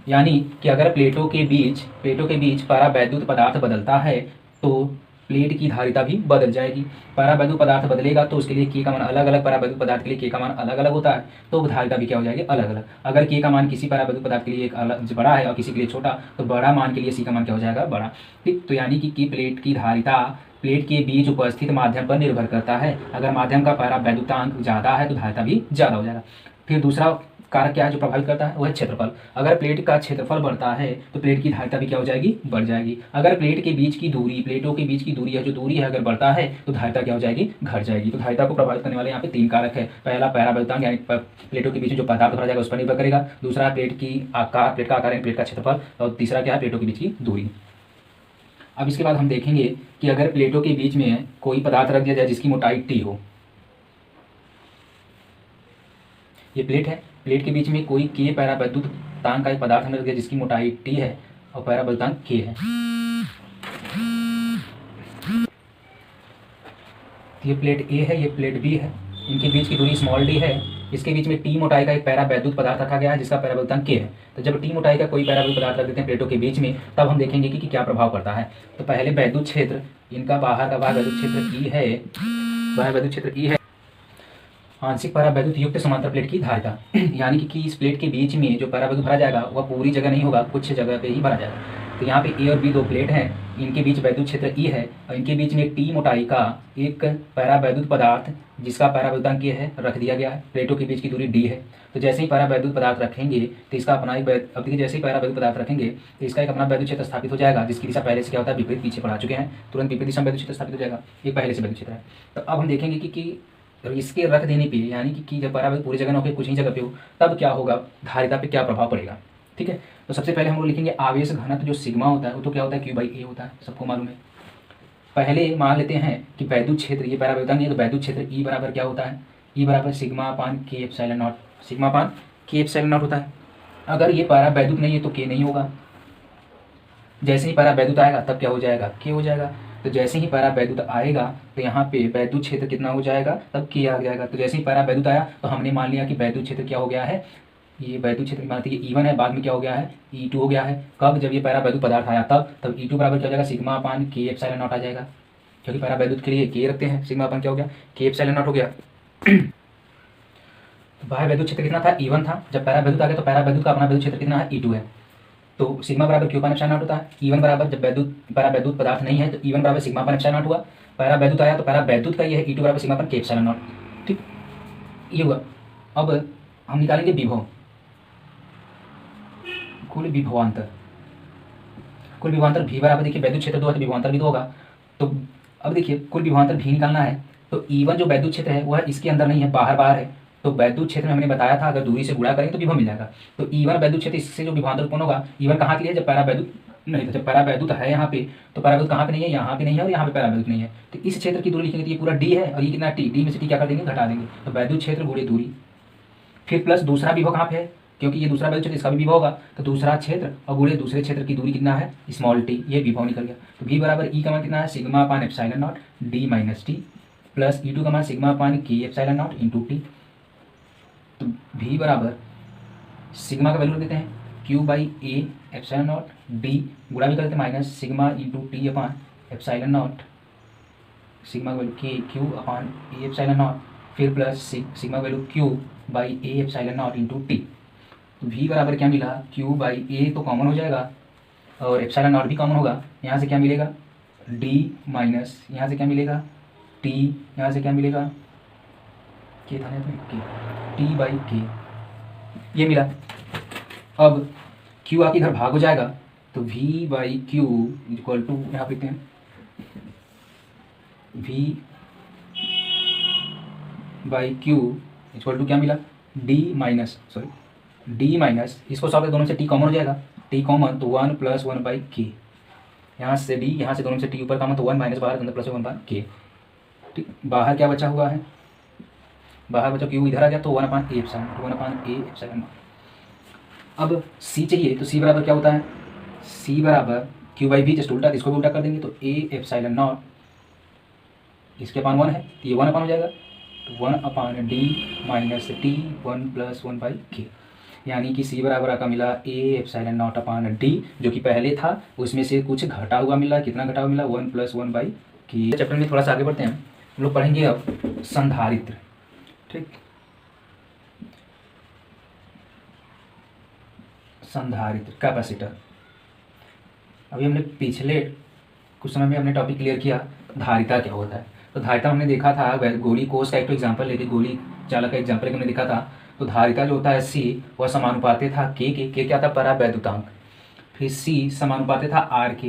यानी कि अगर प्लेटों के बीच परावैद्युत पदार्थ बदलता है तो प्लेट की धारिता भी बदल जाएगी। परावैद्युत पदार्थ बदलेगा तो उसके लिए K का मान अलग अलग, परावैद्युत पदार्थ के लिए K का मान अलग अलग होता है, तो धारिता भी क्या हो जाएगी, अलग अलग। अगर K का मान किसी परावैद्युत पदार्थ के लिए एक अलग बड़ा है और किसी के लिए छोटा, तो बड़ा मान के लिए C का मान क्या हो जाएगा, बड़ा। ठीक, तो यानी कि प्लेट की धारिता प्लेट के बीच उपस्थित माध्यम पर निर्भर करता है। अगर माध्यम का परावैद्युतांक ज़्यादा है तो धारिता भी ज़्यादा हो जाएगा। फिर दूसरा कारक क्या है जो प्रभावित करता है, वो है क्षेत्रफल। अगर प्लेट का क्षेत्रफल बढ़ता है तो प्लेट की धारिता भी क्या हो जाएगी, बढ़ जाएगी। अगर प्लेटों के बीच की दूरी है, जो दूरी है अगर बढ़ता है तो धारिता क्या हो जाएगी, घट जाएगी। तो धारिता को प्रभावित करने वाले यहाँ पे 3 कारक है। पहला परावैद्युतांक, यानी प्लेटों के बीच जो पदार्थ भरा जाएगा उस पर निर्भर करेगा। दूसरा प्लेट का आकार यानी प्लेट का क्षेत्रफल, और तीसरा क्या है, प्लेटों के बीच की दूरी। अब इसके बाद हम देखेंगे कि अगर प्लेटों के बीच में कोई पदार्थ रख दिया जाए जिसकी मोटाई T हो, ये प्लेट है, प्लेट के बीच में कोई के पैरावैद्युतांक का एक पदार्थ हमने रख दिया जिसकी मोटाई टी है और पैरावैद्युतांक के है। ये प्लेट ए है, ये प्लेट बी है, इनके बीच की दूरी स्मॉल डी है, इसके बीच में टी मोटाई का एक पैरावैद्युत पदार्थ रखा गया है जिसका पैरावैद्युतांक के है। तो जब टी मोटाई का कोई पैरावैद्युत पदार्थ रख देते हैं प्लेटों के बीच में, तब हम देखेंगे कि क्या प्रभाव पड़ता है। तो पहले वैद्युत क्षेत्र, इनका बाहर का वैद्युत क्षेत्र ई है, वह वैद्युत क्षेत्र ई है, आंशिक परावैद्युत युक्त समांतर प्लेट की धारिता, यानी कि इस प्लेट के बीच में जो परावैद्युत भरा जाएगा वह पूरी जगह नहीं होगा, कुछ जगह पे ही भरा जाएगा। तो यहाँ पे ए और बी दो प्लेट हैं, इनके बीच वैद्युत क्षेत्र ई है और इनके बीच में टी मोटाई का एक परावैद्युत पदार्थ जिसका पैरावैद्युतांक के है रख दिया गया है। प्लेटों के बीच की दूरी डी है। तो जैसे ही परावैद्युत पदार्थ रखेंगे तो इसका अपना एक अब देखिए जैसे ही परावैद्युत पदार्थ रखेंगे तो इसका एक अपना वैद्युत क्षेत्र स्थापित हो जाएगा जिसकी दिशा पहले से क्या होता है विपरीत, पीछे पढ़ा चुके हैं, तुरंत विपरीत दिशा में वैद्युत क्षेत्र स्थापित हो जाएगा। ये पहले से वैद्युत क्षेत्र है। तो अब हम देखेंगे कि इसके रख देने पे यानी कि जब परावैद्युत पूरी जगह ना हो कुछ ही जगह पे हो तब क्या होगा, धारिता पे क्या प्रभाव पड़ेगा। ठीक है, तो सबसे पहले हम लोग लिखेंगे आवेश घनत्व जो सिग्मा होता है वो तो क्या होता है Q/A होता है, सबको मालूम है। पहले मान लेते हैं कि वैद्युत क्षेत्र, ये पैरावैद्युतांक नहीं है तो वैद्युत क्षेत्र E बराबर क्या होता है, E बराबर σ/K/0, σ/K/0 होता है। अगर ये पैरावैद्युत नहीं है तो K नहीं होगा, जैसे ही पैरावैद्युत आएगा तब क्या हो जाएगा, K हो जाएगा। तो जैसे ही पैरावैद्युत आएगा तो यहाँ पे वैद्युत क्षेत्र कितना हो जाएगा, तब K आ जाएगा। तो जैसे ही पैरावैद्युत आया तो हमने मान लिया कि वैद्युत क्षेत्र क्या हो गया है, ये वैद्युत क्षेत्र मानते हैं E1 है, बाद में क्या हो गया है E2 हो गया है। कब, जब ये पैरावैद्युत पदार्थ आया तब E2 बराबर क्या हो जाएगा σ/K/0 आ जाएगा, क्योंकि पैरावैद्युत के लिए K रखते हैं, सिग्मा क्या हो गया K/0 हो गया। तो बाह्य वैद्युत क्षेत्र कितना था, E1 था। जब पैरावैद्युत आ गया तो पैरावैद्युत का अपना वैद्युत क्षेत्र कितना है, E2 है। तो सिग्मा बराबर Q/0 होता है। E1 बराबर, जब पैरावैद्युत पदार्थ नहीं है तो E1 बराबर σ/0 हुआ। पैरावैद्युत आया तो पैरावैद्युत का ये है E2 बराबर σ/K/0। ठीक, ये हुआ। अब हम निकालेंगे विभव, कुल विभवांतर। कुल विभवांतर V बराबर, देखिए वैद्युत क्षेत्र 2 है तो विभवांतर भी 2 होगा। तो अब देखिए कुल विभवांतर V निकालना है तो E1 जो वैद्युत क्षेत्र है वह इसके अंदर नहीं है, बाहर है। तो वैद्युत क्षेत्र में हमने बताया था अगर दूरी से गुणा करेंगे तो विभव मिल जाएगा। तो E1 वैद्युत क्षेत्र, इससे जो विभवांतर उत्पन्न होगा, E1 कहाँ के लिए, जब पैरावैद्युत नहीं था। जब पैरावैद्युत है यहाँ पे तो पैरावैद्युत कहाँ पे नहीं है, यहाँ पे नहीं है और यहाँ पे पैरावैद्युत नहीं है। तो इस क्षेत्र की दूरी लिखेंगे तो ये पूरा D है और ये कितना T, D में से T क्या कर देंगे, घटा देंगे। तो वैद्युत क्षेत्र गुणे दूरी, फिर प्लस दूसरा विभव कहाँ पे है, क्योंकि ये दूसरा वैद्युत क्षेत्र इसका भी विभव होगा। तो दूसरा क्षेत्र और गुणे दूसरे क्षेत्र की दूरी कितना है, स्मॉल t, ये विभव निकल गया। तो V बराबर E का मान कितना है σ/ε0 D - T प्लस E2 का मान σ/K/0 इंटू T। तो V बराबर सिग्मा का वैल्यू रख देते हैं Q/A/ε0 D, गुणा भी कर देते हैं minus sigma into T/ε0, sigma का वैल्यू Q/A/ε0, फिर plus sigma value Q/A/ε0 into T। तो V बराबर क्या मिला, Q/A तो कॉमन हो जाएगा और ε0 भी कॉमन होगा। यहाँ से क्या मिलेगा D माइनस यहाँ से क्या मिलेगा T, यहाँ से क्या मिलेगा K था ना, T/K, ये मिला। अब Q आके इधर भाग हो जाएगा तो V/Q इक्वल टू, यहाँ लिखते हैं V/Q इक्वल टू क्या मिला D माइनस इसको सॉल्व दोनों से T कॉमन हो जाएगा, T कॉमन तो 1 + 1/K, यहाँ से D, यहाँ से दोनों से T ऊपर कॉमन तो 1 माइनस बाहर अंदर प्लस 1/K। ठीक, बाहर क्या बचा हुआ है, बाहर बचा Q इधर आ गया तो 1/A/1/A/0। अब C चाहिए तो C बराबर क्या होता है, C बराबर Q/V जस्ट उल्टा, इसको भी उल्टा कर देंगे तो A/0 इसके अपान 1 है तो ये 1 अपान हो जाएगा, तो 1/D माइनस T 1 + 1/K, यानी कि C बराबर आपका मिला A/0/D, जो कि पहले था उसमें से कुछ घटा हुआ मिला। कितना घटा हुआ मिला, 1 + 1/K। चैप्टर में थोड़ा सा आगे बढ़ते हैं, हम लोग पढ़ेंगे अब संधारित्र। ठीक, संधारित्र, कैपेसिटर। अभी हमने पिछले कुछ समय में हमने टॉपिक क्लियर किया धारिता क्या होता है। तो धारिता हमने देखा था, गोली कोष का एक तो एग्जाम्पल लेके गोली चालक का एग्जाम्पल हमने देखा था। तो धारिता जो होता है C वह समानुपाती था K क्या था, परावैद्युतांक, फिर C समानुपाती था R के,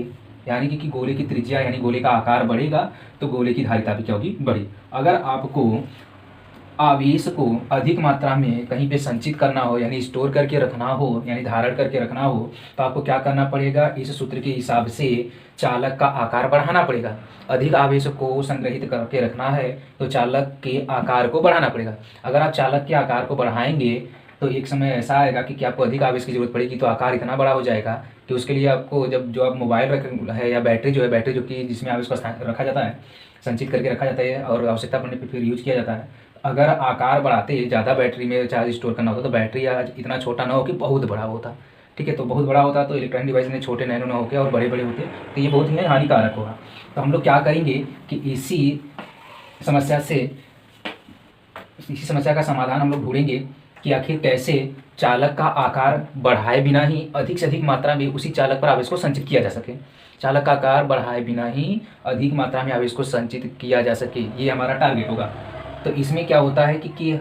यानी कि गोले की त्रिज्या यानी गोले का आकार बढ़ेगा तो गोले की धारिता भी क्या होगी, बढ़ी। अगर आपको आवेश को अधिक मात्रा में कहीं पे संचित करना हो, यानी स्टोर करके रखना हो, यानी धारण करके रखना हो, तो आपको क्या करना पड़ेगा, इस सूत्र के हिसाब से चालक का आकार बढ़ाना पड़ेगा। अधिक आवेश को संग्रहित करके रखना है तो चालक के आकार को बढ़ाना पड़ेगा। अगर आप चालक के आकार को बढ़ाएंगे तो एक समय ऐसा आएगा कि आपको अधिक आवेश की जरूरत पड़ेगी, तो आकार इतना बड़ा हो जाएगा कि उसके लिए आपको जब जो आप मोबाइल रख है या बैटरी जो कि जिसमें आवेश को रखा जाता है, संचित करके रखा जाता है और आवश्यकता पड़ने पर फिर यूज किया जाता है, अगर आकार बढ़ाते ज़्यादा बैटरी में चार्ज स्टोर करना होता तो बैटरी आज इतना छोटा ना हो कि बहुत बड़ा होता। ठीक है, तो बहुत बड़ा होता तो इलेक्ट्रॉनिक डिवाइस में छोटे नैनो ना होकर और बड़े बड़े होते तो ये बहुत ही हानिकारक होगा। तो हम लोग क्या करेंगे कि इसी समस्या का समाधान हम लोग ढूंढेंगे कि आखिर कैसे चालक का आकार बढ़ाए बिना ही अधिक से अधिक मात्रा में उसी चालक पर आवेश को संचित किया जा सके। चालक का आकार बढ़ाए बिना ही अधिक मात्रा में आवेश को संचित किया जा सके, ये हमारा टारगेट होगा। तो इसमें क्या होता है कि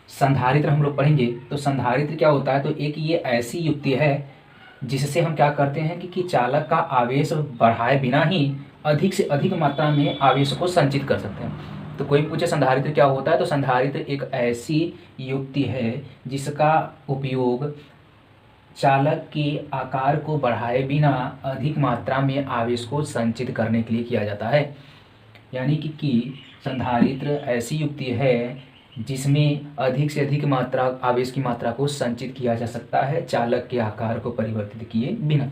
संधारित्र हम लोग पढ़ेंगे। तो संधारित्र क्या होता है, तो एक ये ऐसी युक्ति है जिससे हम क्या करते हैं कि चालक का आवेश बढ़ाए बिना ही अधिक से अधिक मात्रा में आवेश को संचित कर सकते हैं। तो कोई पूछे संधारित्र क्या होता है, तो संधारित्र एक ऐसी युक्ति है जिसका उपयोग चालक के आकार को बढ़ाए बिना अधिक मात्रा में आवेश को संचित करने के लिए किया जाता है। यानी कि संधारित्र ऐसी युक्ति है जिसमें अधिक से अधिक मात्रा आवेश की मात्रा को संचित किया जा सकता है चालक के आकार को परिवर्तित किए बिना।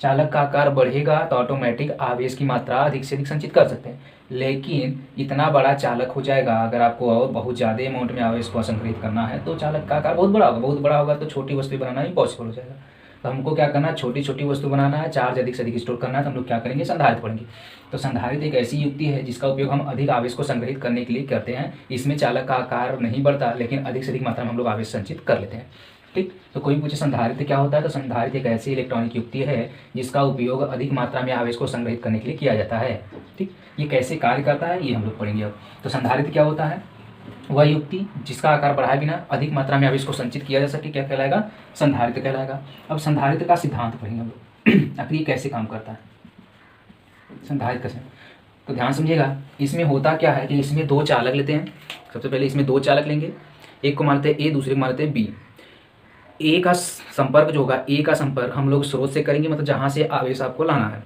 चालक का आकार बढ़ेगा तो ऑटोमेटिक आवेश की मात्रा अधिक से अधिक संचित कर सकते हैं, लेकिन इतना बड़ा चालक हो जाएगा अगर आपको और बहुत ज़्यादा अमाउंट में आवेश को संग्रहित करना है तो चालक का आकार बहुत बड़ा होगा तो छोटी वस्तु बनाना इम्पॉसिबल हो जाएगा। तो हमको क्या करना है, छोटी छोटी वस्तु बनाना है, चार्ज अधिक से अधिक स्टोर करना है, तो हम लोग क्या करेंगे, संधारित्र पढ़ेंगे। तो संधारित्र एक ऐसी युक्ति है जिसका उपयोग हम अधिक आवेश को संग्रहित करने के लिए करते हैं। इसमें चालक का आकार नहीं बढ़ता लेकिन अधिक से अधिक मात्रा में हम लोग आवेश संचित कर लेते हैं। ठीक, तो कोई पूछे संधारित्र क्या होता है, तो संधारित्र एक ऐसी इलेक्ट्रॉनिक युक्ति है जिसका उपयोग अधिक मात्रा में आवेश को संग्रहित करने के लिए किया जाता है। ठीक, ये कैसे कार्य करता है ये हम लोग पढ़ेंगे अब। तो संधारित्र क्या होता है, वह युक्ति जिसका आकार बढ़ाए बिना अधिक मात्रा में आवेश को संचित किया जा सके, क्या कहलाएगा, संधारित्र कहलाएगा। अब संधारित्र का सिद्धांत पढ़ेंगे हम लोग, आखिर ये कैसे काम करता है संधारित्र कैसे। तो ध्यान समझिएगा, इसमें होता क्या है कि इसमें दो चालक लेते हैं। सबसे पहले इसमें दो चालक लेंगे, एक को मानते हैं ए, दूसरे को मानते हैं बी। ए का संपर्क जो होगा, ए का संपर्क हम लोग स्रोत से करेंगे, मतलब जहाँ से आवेश आपको लाना है।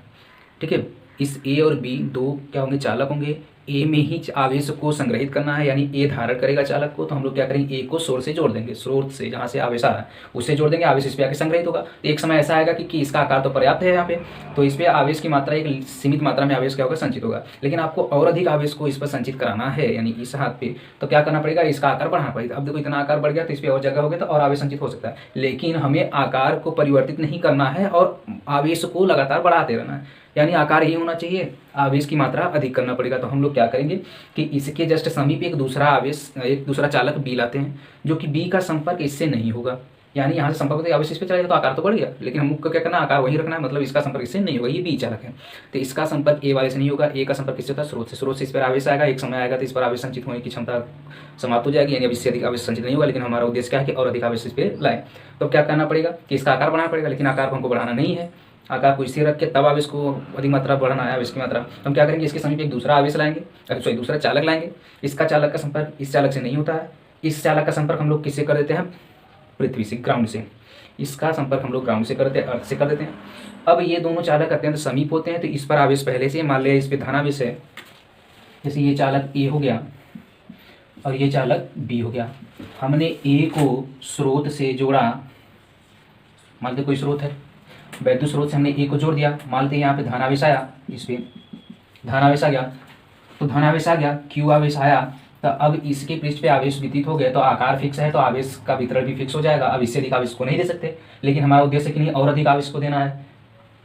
ठीक है, इस ए और बी दो क्या होंगे, चालक होंगे। ए में ही आवेश को संग्रहित करना है, यानी ए धारण करेगा चालक को, तो हम लोग क्या करेंगे, ए को स्रोत से जोड़ देंगे, स्रोत से जहाँ से आवेश आ रहा है उससे जोड़ देंगे, आवेश इस पर आके संग्रहित होगा। तो एक समय ऐसा आएगा कि इसका आकार तो पर्याप्त है यहाँ पे, तो इस पर आवेश की मात्रा एक सीमित मात्रा में आवेश क्या होगा, संचित होगा। लेकिन आपको और अधिक आवेश को इस पर संचित कराना है, यानी इस हाथ पे, तो क्या करना पड़ेगा, इसका आकार बढ़ाना पड़ेगा। अब देखो इतना आकार बढ़ गया तो इस पर और जगह हो गया तो और आवेश संचित हो सकता है, लेकिन हमें आकार को परिवर्तित नहीं करना है और आवेश को लगातार बढ़ाते रहना है, यानी आकार ही होना चाहिए, आवेश की मात्रा अधिक करना पड़ेगा। तो हम लोग क्या करेंगे कि इसके जस्ट समीप एक दूसरा चालक बी लाते हैं, जो कि बी का संपर्क इससे नहीं होगा, यानी यहाँ से संपर्क होते आवेश इस पर चला जाए तो आकार तो बढ़ गया, लेकिन हमको क्या करना है, आकार वही रखना है, मतलब इसका संपर्क इससे नहीं होगा, ये बी चालक है तो इसका संपर्क ए वाले से नहीं होगा। ए का संपर्क किससे होता है, स्रोत से इस पर आवेश आएगा, एक समय आएगा तो इस पर आवेश संचित होने की क्षमता समाप्त हो जाएगी, यानी अब इससे अधिक आवेश संचित नहीं होगा, लेकिन हमारा उद्देश्य क्या है कि और अधिक आवेश इस पर लाए। तो क्या करना पड़ेगा कि इसका आकार बढ़ाना पड़ेगा, लेकिन आकार को हमको बढ़ाना नहीं है, आकार को स्थिर रख के तब आवेश को अधिक मात्रा बढ़ाना है, आवेश की मात्रा। तो हम क्या करेंगे, इसके समीप एक दूसरा आवेश लाएंगे, दूसरा चालक लाएंगे। इसका चालक का संपर्क इस चालक से नहीं होता है, इस चालक का संपर्क हम लोग किससे कर देते हैं, पृथ्वी से, ग्राउंड से। इसका संपर्क हम लोग ग्राउंड से कर देते हैं, अर्थ से कर देते हैं। अब ये दोनों चालक अत्यंत समीप होते हैं तो इस पर आवेश पहले से, मान लिया इस पर धनावेश है, जैसे ये चालक ए हो गया और ये चालक बी हो गया। हमने ए को स्रोत से जोड़ा, मान लीजिए कोई स्रोत है, वैद्युत स्रोत से हमने ए को जोड़ दिया, मान लेते हैं यहाँ पे धनावेश आया, इस पे धनावेश आ गया, तो धनावेश आ गया, क्यू आवेश आया, तो अब इसके पृष्ठ पे आवेश वितरित हो गए तो आकार फिक्स है तो आवेश का वितरण भी फिक्स हो जाएगा। अब इससे अधिक आवेश को नहीं दे सकते, लेकिन हमारा उद्देश्य कि नहीं और अधिक आवेश को देना है,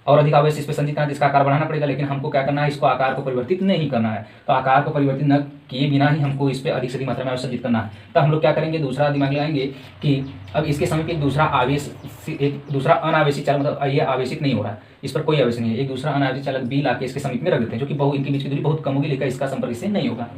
और अधिक आवेश इस पर संचित करना है, जिसका आकार बढ़ाना पड़ेगा, लेकिन हमको क्या करना है, इसको आकार को परिवर्तित नहीं करना है। तो आकार को परिवर्तित न किए बिना ही हमको इस पर अधिक से अधिक मात्रा में आवेश संचित करना है। तो हम लोग क्या करेंगे, दूसरा दिमाग लगाएंगे कि अब इसके समीप एक दूसरा अनावेशित चालक, मतलब ये आवेशित नहीं हो रहा है, इस पर कोई आवेश नहीं है, एक दूसरा अनावेशित चालक बी लाके इसके समीप में रख देते हैं, जो कि इनके बीच की दूरी बहुत कम होगी, लेकिन इसका संपर्क इससे नहीं होगा।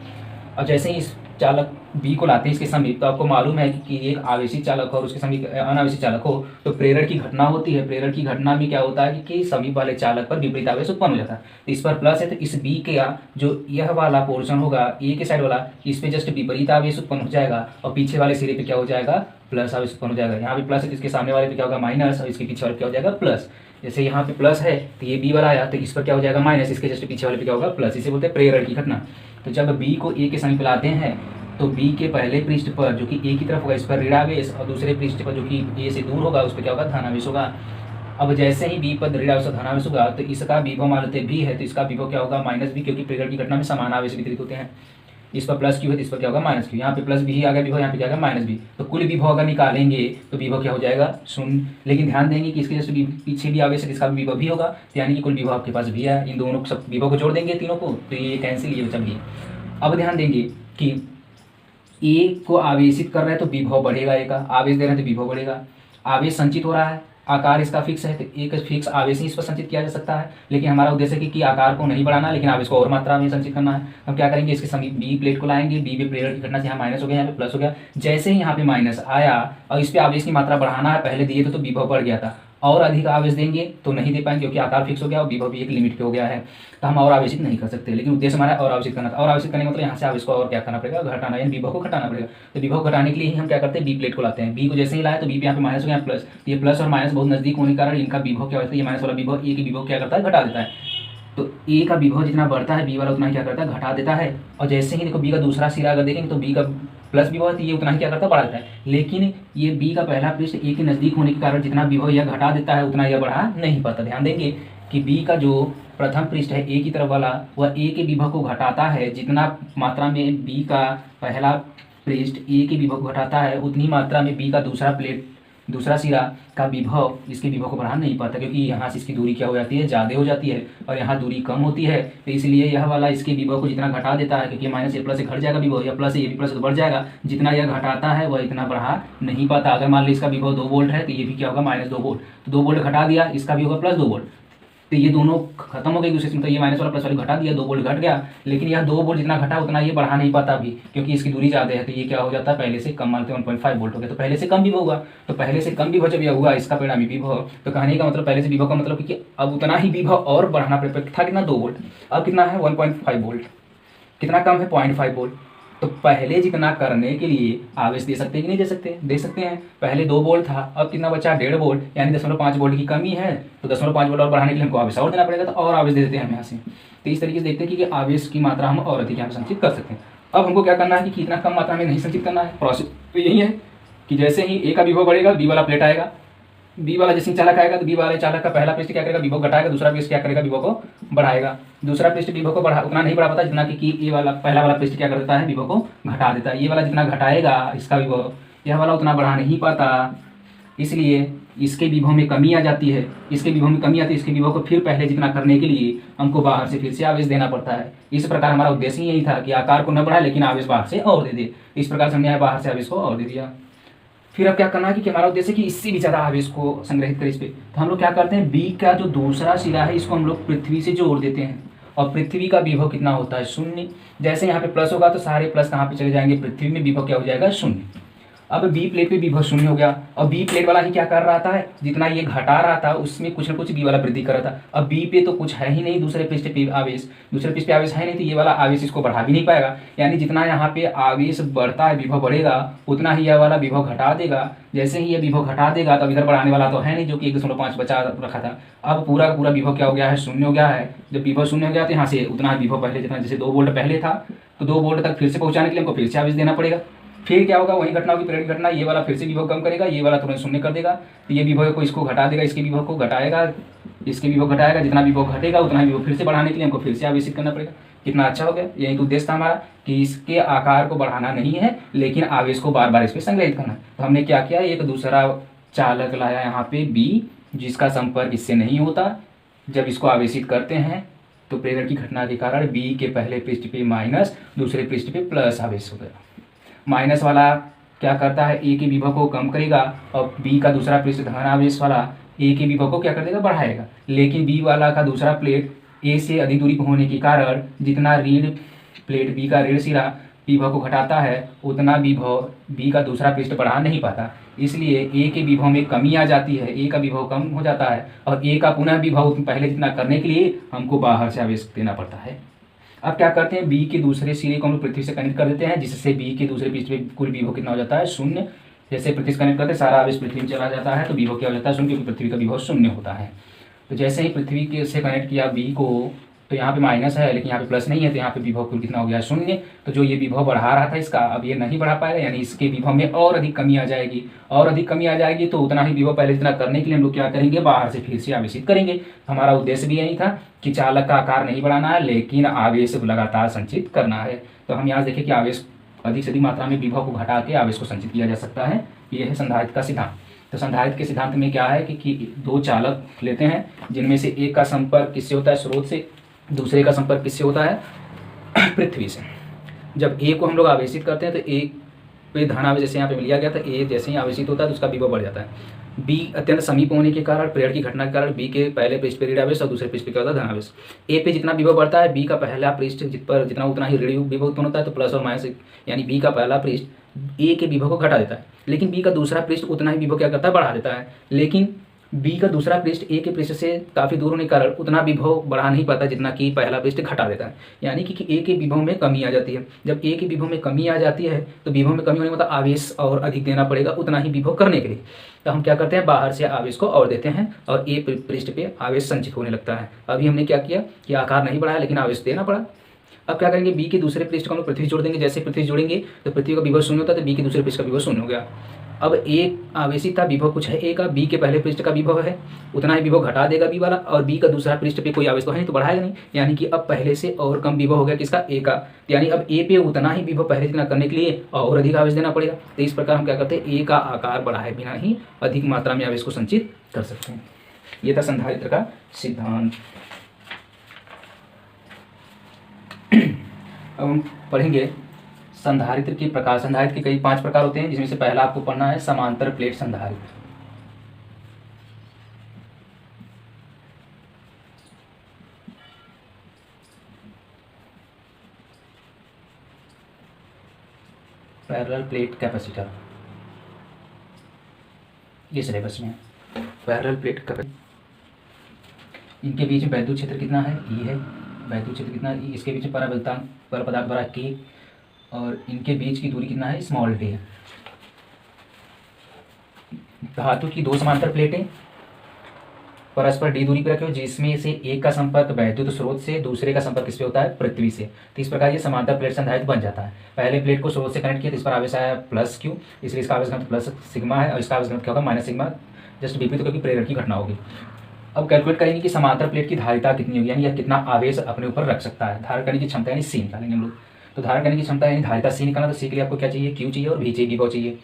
और जैसे ही इस चालक बी को लाते हैं इसके समीप, तो आपको मालूम है कि एक आवेशित चालक और उसके समीप अनावेशित चालक हो तो प्रेरण की घटना होती है। प्रेरण की घटना में क्या होता है कि समीप वाले चालक पर विपरीत आवेश उत्पन्न हो जाता है। तो इस पर प्लस है, तो इस बी के जो यह वाला पोर्शन होगा ए के साइड वाला, इस पे जस्ट विपरीत आवेश उत्पन्न हो जाएगा और पीछे वाले सिरे पे क्या हो जाएगा, प्लस आवेश उत्पन्न हो जाएगा। यहाँ पे प्लस है तो इसके सामने वाले पे क्या होगा, माइनस, और इसके पीछे वाले पे क्या हो जाएगा, प्लस। जैसे यहाँ पे प्लस है तो ये बी वाला आया तो इस पर क्या हो जाएगा, माइनस, इसके जस्ट पीछे वाले पे क्या होगा, प्लस। इसे बोलते हैं प्रेरण की घटना। तो जब बी को ए के समीप लाते हैं तो बी के पहले पृष्ठ पर जो कि ए की तरफ होगा इस पर ऋणावेश, और दूसरे पृष्ठ पर जो कि ए से दूर होगा उस पर क्या होगा, धनावेश होगा। अब जैसे ही बी पर ऋणावेश और धनावेश होगा तो इसका विभव मान लेते भी है तो इसका विभव क्या होगा, माइनस बी, क्योंकि प्रेरण की घटना में समान आवेश वितरित होते हैं। इस पर प्लस क्यू है तो इस पर क्या होगा, माइनस क्यू। यहाँ पे प्लस बी ही आ गया विभव, यहाँ पे क्या होगा, माइनस बी। तो कुल विभव अगर निकालेंगे तो विभव क्या हो जाएगा, शून्य। लेकिन ध्यान देंगे कि इसके जैसे पीछे भी आवेश है इसका भी विभव भी होगा, तो यानी कि कुल विभव आपके पास भी है। इन दोनों सब विभव को जोड़ देंगे तीनों को तो ये कैंसिल, ये बचा भी। अब ध्यान देंगे कि ए को आवेशित कर रहे हैं तो विभव बढ़ेगा, ए का आवेश दे रहे हैं तो विभव बढ़ेगा। आवेश संचित हो रहा है, आकार इसका फिक्स है तो एक फिक्स आवेश ही इस पर संचित किया जा सकता है। लेकिन हमारा उद्देश्य है कि आकार को नहीं बढ़ाना लेकिन आवेश को और मात्रा में संचित करना है। हम क्या करेंगे, इसके समीप बी प्लेट को लाएंगे, बी पे प्रेरण की घटना से यहाँ माइनस हो गया, यहाँ पे प्लस हो गया। जैसे ही यहाँ पे माइनस आया और इस पे आवेश की मात्रा बढ़ाना है, पहले दिए तो विभव बढ़ गया था, और अधिक आवेश देंगे तो नहीं दे पाएंगे क्योंकि आकार फिक्स हो गया और विभव भी एक लिमिट पे हो गया है, तो हम और आवेशित नहीं कर सकते। लेकिन उद्देश्य हमारा और आवेशित करना था। और आवेशित करने का मतलब यहाँ से आवेश को और क्या करना पड़ेगा, घटाना, यानी विभव को घटाना पड़ेगा। तो विभव घटाने के लिए ही हम क्या करते हैं, बी प्लेट को लाते हैं। बी को जैसे ही लाए तो बी पे यहाँ पे माइनस हो गया, प्लस। तो ये प्लस और माइनस बहुत नजदीक होने के कारण इनका विभव क्या होता है, ये माइनस वाला विभव ए की विभव क्या करता है, घटा देता है। तो ए का विभव जितना बढ़ता है बी वाला उतना ही क्या करता है, घटा देता है। और जैसे ही देखो बी का दूसरा सिरा अगर देखेंगे तो बी का प्लस विभव है तो ये उतना ही क्या करता है, बढ़ा देता है। लेकिन ये बी का पहला पृष्ठ ए के नज़दीक होने के कारण जितना विभव यह घटा देता है उतना यह बढ़ा नहीं पाता। ध्यान देंगे कि बी का जो प्रथम पृष्ठ है ए की तरफ वाला वह ए के विभव को घटाता है, जितना मात्रा में बी का पहला पृष्ठ ए के विभव को घटाता है उतनी मात्रा में बी का दूसरा सिरा का विभव इसके विभव को बढ़ा नहीं पाता, क्योंकि यहाँ से इसकी दूरी क्या हो जाती है, ज़्यादा हो जाती है और यहाँ दूरी कम होती है। तो इसलिए यह वाला इसके विभव को जितना घटा देता है, क्योंकि माइनस ए प्लस से घट जाएगा विभव, या प्लस ये भी प्लस तो बढ़ जाएगा, जितना यह घटाता है वह इतना बढ़ा नहीं पाता। अगर मान लीजिए इसका विभव 2 वोल्ट है तो ये भी क्या होगा, माइनस 2 वोल्ट। तो 2 वोल्ट घटा दिया, इसका भी होगा प्लस 2 वोल्ट। तो ये दोनों खत्म हो गए दूसरे से, तो ये माइनस वाला प्लस वाला घटा दिया, 2 वोल्ट घट गया। लेकिन यह 2 वोल्ट जितना घटा उतना ये बढ़ा नहीं पाता अभी, क्योंकि इसकी दूरी ज़्यादा है। तो ये क्या हो जाता है, पहले से कम, मानते 1.5 वोल्ट हो गया, तो पहले से कम विभव होगा। तो पहले से कम विभव जब यह हुआ इसका परिणामी विभव, तो कहने का मतलब पहले से विभव का मतलब कि अब उतना ही विभव और बढ़ाना पड़ेगा। था कितना, 2 वोल्ट, अब कितना है 1.5 वोल्ट, कितना कम है 0.5 वोल्ट। तो पहले जितना करने के लिए आवेश दे सकते हैं कि नहीं दे सकते, दे सकते हैं। पहले 2 वोल्ट था, अब कितना बचा, 1.5 वोल्ट, यानी 0.5 वोल्ट की कमी है। तो 0.5 वोल्ट और बढ़ाने के लिए हमको आवेश और देना पड़ेगा, तो और आवेश दे देते हैं हम यहाँ से। तो इस तरीके से देखते हैं कि आवेश की मात्रा हम और अधिक यहाँ संचित कर सकते हैं। अब हमको क्या करना है कि कितना कम मात्रा में नहीं संचित करना है। प्रोसेस तो यही है कि जैसे ही ए का विभव बढ़ेगा बी वाला प्लेट आएगा, बी वाला जैसे चालक आएगा तो बी वाले चालक का पहला पृष्ठ क्या करेगा, विभव घटाएगा, दूसरा पृष्ठ क्या करेगा, विभव को बढ़ाएगा। दूसरा पृष्ठ विभव को बढ़ा उतना नहीं बढ़ा पाता जितना कि ये वाला पहला वाला पृष्ठ क्या कर देता है, विभव को घटा देता है। ये वाला जितना घटाएगा इसका विभव, यह वाला उतना बढ़ा नहीं पाता, इसलिए इसके विभव में कमी आ जाती है। इसके विभव में कमी आती है, इसके विभव को फिर पहले जितना करने के लिए हमको बाहर से फिर से आवेश देना पड़ता है। इस प्रकार हमारा उद्देश्य यही था कि आकार को न बढ़ाए लेकिन आवेश बाहर से और दे दे। इस प्रकार से हमने बाहर से आवेश को और दे दिया। फिर अब क्या करना है कि हमारा उद्देश्य कि इससे भी ज़्यादा आवेश को संग्रहित करें इस पे, तो हम लोग क्या करते हैं, बी का जो दूसरा सिरा है इसको हम लोग पृथ्वी से जोड़ देते हैं। और पृथ्वी का विभव कितना होता है, 0। जैसे यहाँ पे प्लस होगा तो सारे प्लस कहाँ पे चले जाएंगे, पृथ्वी में विभव क्या हो जाएगा, 0। अब बी प्लेट पे विभव 0 हो गया और बी प्लेट वाला ही क्या कर रहा था, जितना ये घटा रहा था उसमें कुछ न कुछ बी वाला वृद्धि कर रहा था। अब बी पे तो कुछ है ही नहीं, दूसरे पृष्ठ पे आवेश है नहीं, तो ये वाला आवेश इसको बढ़ा भी नहीं पाएगा। यानी जितना यहाँ पे आवेश बढ़ता है, विभव बढ़ेगा, उतना ही यह वाला विभव घटा देगा। जैसे ही ये विभव घटा देगा तो इधर बढ़ाने वाला तो है नहीं, जो कि 1.5 बचा रखा था। अब पूरा का पूरा विभव क्या हो गया है, 0 हो गया है। जब विभव 0 हो गया तो यहाँ से उतना विभव पहले जितना, जैसे 2 वोल्ट पहले था तो 2 वोल्ट तक फिर से पहुँचाने के लिए हमको फिर से आवेश देना पड़ेगा। फिर क्या होगा, वही घटना होगी, प्रेरक घटना, ये वाला फिर से विभव कम करेगा, ये वाला तुरंत 0 कर देगा। तो ये विभव को इसको घटा देगा, इसके विभव को घटाएगा, इसके विभव घटाएगा, जितना विभव घटेगा उतना विभव फिर से बढ़ाने के लिए हमको फिर से आवेशित करना पड़ेगा। कितना अच्छा हो गया। यही तो उद्देश्य था हमारा कि इसके आकार को बढ़ाना नहीं है लेकिन आवेश को बार बार इस पर संग्रहित करना है। तो हमने क्या किया, एक दूसरा चालक लाया यहाँ पे बी, जिसका संपर्क इससे नहीं होता। जब इसको आवेशित करते हैं तो प्रेरण की घटना के कारण बी के पहले पृष्ठ पे माइनस, दूसरे पृष्ठ पे प्लस आवेश हो गया। माइनस वाला क्या करता है, ए के विभव को कम करेगा और बी का दूसरा पृष्ठ धन आवेश वाला ए के विभव को क्या कर देगा, बढ़ाएगा। लेकिन बी वाला का दूसरा प्लेट ए से अधिक दूरी पर होने के कारण जितना रीढ़ प्लेट बी का ऋण सिरा विभव को घटाता है उतना विभव बी का दूसरा पृष्ठ बढ़ा नहीं पाता, इसलिए ए के विभव में कमी आ जाती है, ए का विभव कम हो जाता है और ए का पुनः विभव पहले जितना करने के लिए हमको बाहर से आवेश देना पड़ता है। अब क्या करते हैं, बी के दूसरे सिरे को हम पृथ्वी से कनेक्ट कर देते हैं, जिससे बी के दूसरे पृष्ठ पे कुल विभव कितना हो जाता है, शून्य। जैसे पृथ्वी से कनेक्ट करते हैं सारा आवेश पृथ्वी में चला जाता है तो विभव क्या हो जाता है, शून्य, क्योंकि पृथ्वी का विभव शून्य होता है। तो जैसे ही पृथ्वी के से कनेक्ट किया बी को, तो यहाँ पे माइनस है लेकिन यहाँ पे प्लस नहीं है, तो यहाँ पे विभव कुल कितना हो गया, शून्य। तो जो ये विभव बढ़ा रहा था इसका, अब ये नहीं बढ़ा पाएगा, यानी इसके विभव में और अधिक कमी आ जाएगी, और अधिक कमी आ जाएगी तो उतना ही विभव पहले जितना करने के लिए हम लोग क्या करेंगे, बाहर से फिर से आवेशित करेंगे। हमारा उद्देश्य भी यही था कि चालक का आकार नहीं बढ़ाना है लेकिन आवेश लगातार संचित करना है। तो हम यहाँ देखें कि आवेश अधिक से अधिक मात्रा में विभव को घटा के आवेश को संचित किया जा सकता है। ये है संधारित्र का सिद्धांत। तो संधारित्र के सिद्धांत में क्या है कि दो चालक लेते हैं जिनमें से एक का संपर्क किससे होता है, स्रोत से, दूसरे का संपर्क किससे होता है, पृथ्वी से। जब ए को हम लोग आवेशित करते हैं तो ए पे धन आवेश जैसे यहाँ पे लिया गया था, ए जैसे ही आवेशित होता है तो उसका विभव बढ़ जाता है। बी अत्यंत समीप होने के कारण, प्रेरण की घटना के कारण बी के पहले पृष्ठ पे ऋण आवेश और दूसरे पृष्ठ पे क्या होता है, धन आवेश। ए पे जितना विभव बढ़ता है, बी का पहला पृष्ठ जित पर जितना उतना ही ऋण विभव उत्पन्न होता है, तो प्लस और माइनस, यानी बी का पहला पृष्ठ ए के विभव को घटा देता है, लेकिन बी का दूसरा पृष्ठ उतना ही विभव क्या करता है, बढ़ा देता है। लेकिन बी का दूसरा पृष्ठ ए के पृष्ठ से काफ़ी दूर होने के कारण उतना विभव बढ़ा नहीं पाता जितना कि पहला पृष्ठ घटा देता है, यानी कि ए के विभव में कमी आ जाती है। जब ए के विभव में कमी आ जाती है तो विभव में कमी होने मतलब आवेश और अधिक देना पड़ेगा उतना ही विभव करने के लिए। तो हम क्या करते हैं, बाहर से आवेश को और देते हैं और ए पृष्ठ पे आवेश संचित होने लगता है। अभी हमने क्या किया कि आकार नहीं बढ़ाया लेकिन आवेश देना पड़ा। अब क्या करेंगे, बी के दूसरे पृष्ठ को हम पृथ्वी जोड़ देंगे। जैसे पृथ्वी जोड़ेंगे तो पृथ्वी का विभव शून्य होता है तो बी के दूसरे पृष्ठ का विभव शून्य हो गया। अब एक आवेशित था, विभव कुछ है ए का, बी के पहले पृष्ठ का विभव है उतना ही विभव घटा देगा बी वाला, और बी का दूसरा पृष्ठ पे कोई आवेश तो है नहीं तो बढ़ाएगा नहीं, यानी कि अब पहले से और कम विभव हो गया किसका, ए का। यानी अब ए पे उतना ही विभव पहले जितना करने के लिए और अधिक आवेश देना पड़ेगा। तो इस प्रकार हम क्या करते हैं, ए का आकार बढ़ाए बिना ही अधिक मात्रा में आवेश को संचित कर सकते हैं। ये था संधारित्र का सिद्धांत। अब हम पढ़ेंगे संधारित्र के प्रकार। संधारित्र के कई 5 प्रकार होते हैं, जिसमें से पहला आपको पढ़ना है समांतर प्लेट संधारित्र। पैरेलल प्लेट कैपेसिटर, ये सिलेबस में है। पैरेलल प्लेट कैपेसिटर, इनके बीच में वैद्युत क्षेत्र कितना है, ई है। वैद्युत क्षेत्र कितना है, इसके बीच में पदार्थ बड़ा के, और इनके बीच की दूरी कितना है, स्मॉल डी है। धातु की 2 समांतर प्लेटें परस्पर डी दूरी पर रखे हो, जिसमें से एक का संपर्क वैद्युत स्रोत से, दूसरे का संपर्क किस पे होता है, पृथ्वी से। तो इस प्रकार ये समांतर प्लेट संधारित्र बन जाता है। पहले प्लेट को स्रोत से कनेक्ट किया तो इस पर आवेश आया प्लस क्यू, इसलिए इसका आवेश घनत्व प्लस सिग्मा है और इसका आवेश घनत्व क्या होगा, माइनस सिग्मा, जस्ट विपरीत, क्योंकि प्रेरण की घटना होगी। अब कैलकुलेट करेंगे कि समांतर प्लेट की धारिता कितनी होगी, यानी यह कितना आवेश अपने ऊपर रख सकता है। धारण करने की क्षमता यानी सी निकालेंगे हम लोग। तो धारण करने की क्षमता यानी धारिता सी निकालना, तो सी के लिए आपको क्या चाहिए, क्यू चाहिए और वी चाहिए, विभव चाहिए।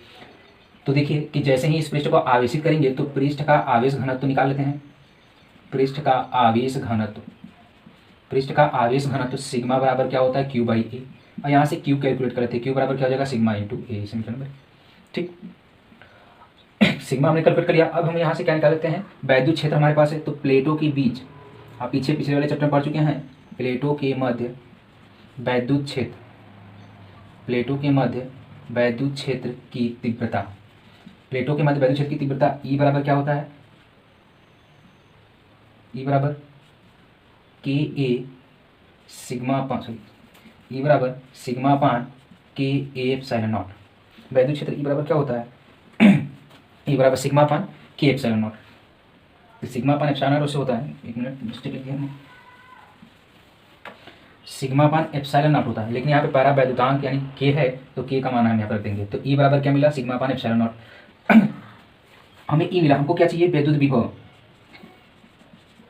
तो देखिए कि जैसे ही इस पृष्ठ को आवेशित करेंगे तो पृष्ठ का आवेश घनत्व निकाल लेते हैं। पृष्ठ का आवेश घनत्व, पृष्ठ का आवेश घनत्व सिग्मा बराबर क्या होता है, क्यू बाई ए। और यहाँ से क्यू कैलकुलेट करते हैं, क्यू बराबर क्या हो जाएगा, सिग्मा इंटू ए समीकरण में। ठीक, सिग्मा हमने कैलकुलेट कर लिया। अब हम यहाँ से क्या निकाल लेते हैं, वैद्युत क्षेत्र हमारे पास है। तो प्लेटों के बीच, आप पिछले वाले चैप्टर में पढ़ चुके हैं, प्लेटों के मध्य वैद्युत क्षेत्र, प्लेटों के मध्य वैद्युत क्षेत्र की तीव्रता, प्लेटों के मध्य वैद्युत क्षेत्र की तीव्रता ई बराबर क्या होता है, ई बराबर के ए सिग्मा पान, ई बराबर सिग्मा पान के ए एप्सिलॉन नॉट। वैद्युत क्षेत्र ई बराबर क्या होता है, ई बराबर सिग्मा पान के एप्सिलॉन नॉट। तो सिग्मा पान एप्सिलॉन नॉट उससे होता है, एक मिनट मिस्टेक लिख दिया हमने, सिग्मा पान एप्सिलॉन नॉट होता है, लेकिन यहाँ पे पैरा वैद्युतांक यानी के है तो के का मान हम यहाँ पर रख देंगे। तो ई बराबर क्या मिला, सिग्मा पान एप्सिलॉन नॉट। हमें ई मिला, हमको क्या चाहिए, वैद्युत विभव।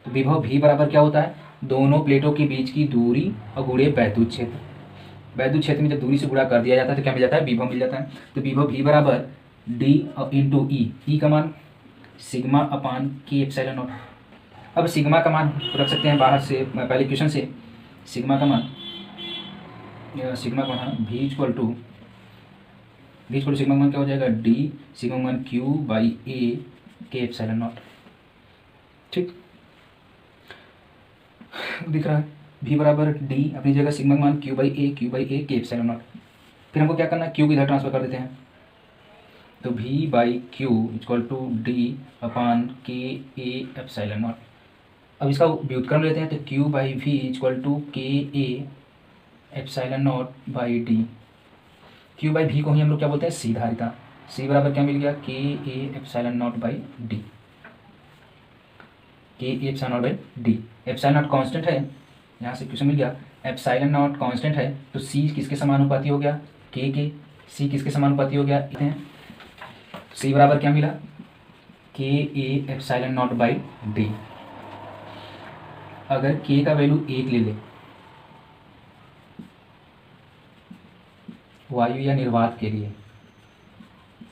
तो विभव भी बराबर क्या होता है, दोनों प्लेटों के बीच की दूरी और गुणे वैद्युत क्षेत्र। वैद्युत क्षेत्र में जब दूरी से गुणा कर दिया जाता है तो क्या मिल जाता है, विभव मिल जाता है। तो विभव भी बराबर डी इंटू ई का मान सिग्मा अपान के एप्सिलॉन नॉट। अब सिग्मा का मान रख सकते हैं बाहर से, पहले क्वेश्चन से सिग्मा का मान भी इक्वल टू सिग्मा का मान क्या हो जाएगा, डी सिग्मा मान क्यू बाई ए के एप्सिलॉन नॉट। ठीक दिख रहा है, भी बराबर डी अपनी जगह सिग्मा मान क्यू बाई ए के एप्सिलॉन नॉट। फिर हमको क्या करना है, क्यू इधर ट्रांसफर कर देते हैं, तो V by Q equal to D अपान के ए एप्सिलॉन नॉट। अब इसका व्युत्क्रम लेते हैं, तो Q by V equal to K A epsilon naught by D. Q by V को ही हम लोग क्या बोलते हैं, सी धारिता। सी बराबर क्या मिल गया, K A epsilon naught by D, K A epsilon naught by D. Epsilon naught constant है, यहाँ से क्वेश्चन मिल गया, एप्सिलॉन नॉट कांस्टेंट है, तो सी किसके समानुपाती हो गया, के। सी किसके समानुपाती हो गया, सी बराबर क्या मिला, के A epsilon naught by D. अगर के का वैल्यू 1 ले ले वायु या निर्वात के लिए,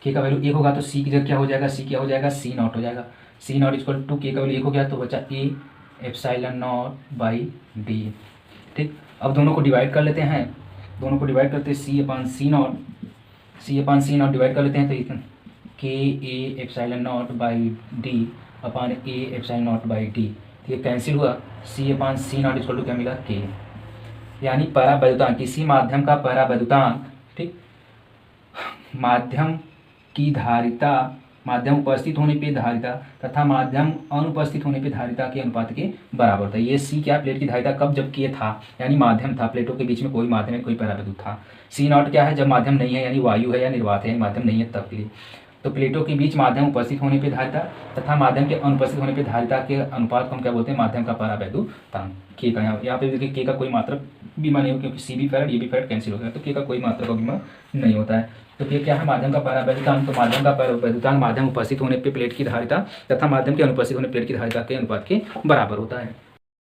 के का वैल्यू 1 होगा तो सी की जगह क्या हो जाएगा, सी क्या हो जाएगा, सी नॉट हो जाएगा। सी नॉट इक्वल टू के का वैल्यू 1 हो गया तो बचा ए एप्सिलॉन नॉट बाई डी। ठीक, अब दोनों को डिवाइड कर लेते हैं, दोनों को डिवाइड करते हैं, सी अपान सी नॉट डिवाइड कर लेते हैं, तो इतना के A epsilon naught by D upon A epsilon naught by D. ये कैंसिल हुआ, सी अपान सी नॉट इक्वल टू क्या मिला, के। यानी परावैद्युतांक, किसी माध्यम का परावैद्युतांक, ठीक, माध्यम की धारिता, माध्यम उपस्थित होने पे धारिता तथा माध्यम अनुपस्थित होने पे धारिता के अनुपात के बराबर था। ये सी क्या, प्लेट की धारिता कब, जब के था, यानी माध्यम था, प्लेटों के बीच में कोई माध्यम है, कोई परावैद्युत था। सी नॉट क्या है, जब माध्यम नहीं है, यानी वायु है या निर्वात है, यानी माध्यम नहीं है तब के लिए। तो प्लेटों के बीच माध्यम उपस्थित होने पे धारिता तथा माध्यम के अनुपस्थित होने पे धारिता के अनुपात को हम क्या बोलते हैं, माध्यम का परावैद्युतांक। के का यहाँ पे देखिए के का कोई मात्रक बीमा नहीं हो, क्योंकि सी भी फैरड ये भी फैरड कैंसिल हो गया, तो के का कोई मात्रक का बीमा नहीं होता है। तो के क्या है, माध्यम का परावैद्युतांक। तो माध्यम का परावैद्युतांक माध्यम उपस्थित होने पे प्लेट की धारिता तथा माध्यम के अनुपस्थित होने प्लेट की धारिता के अनुपात के बराबर होता है।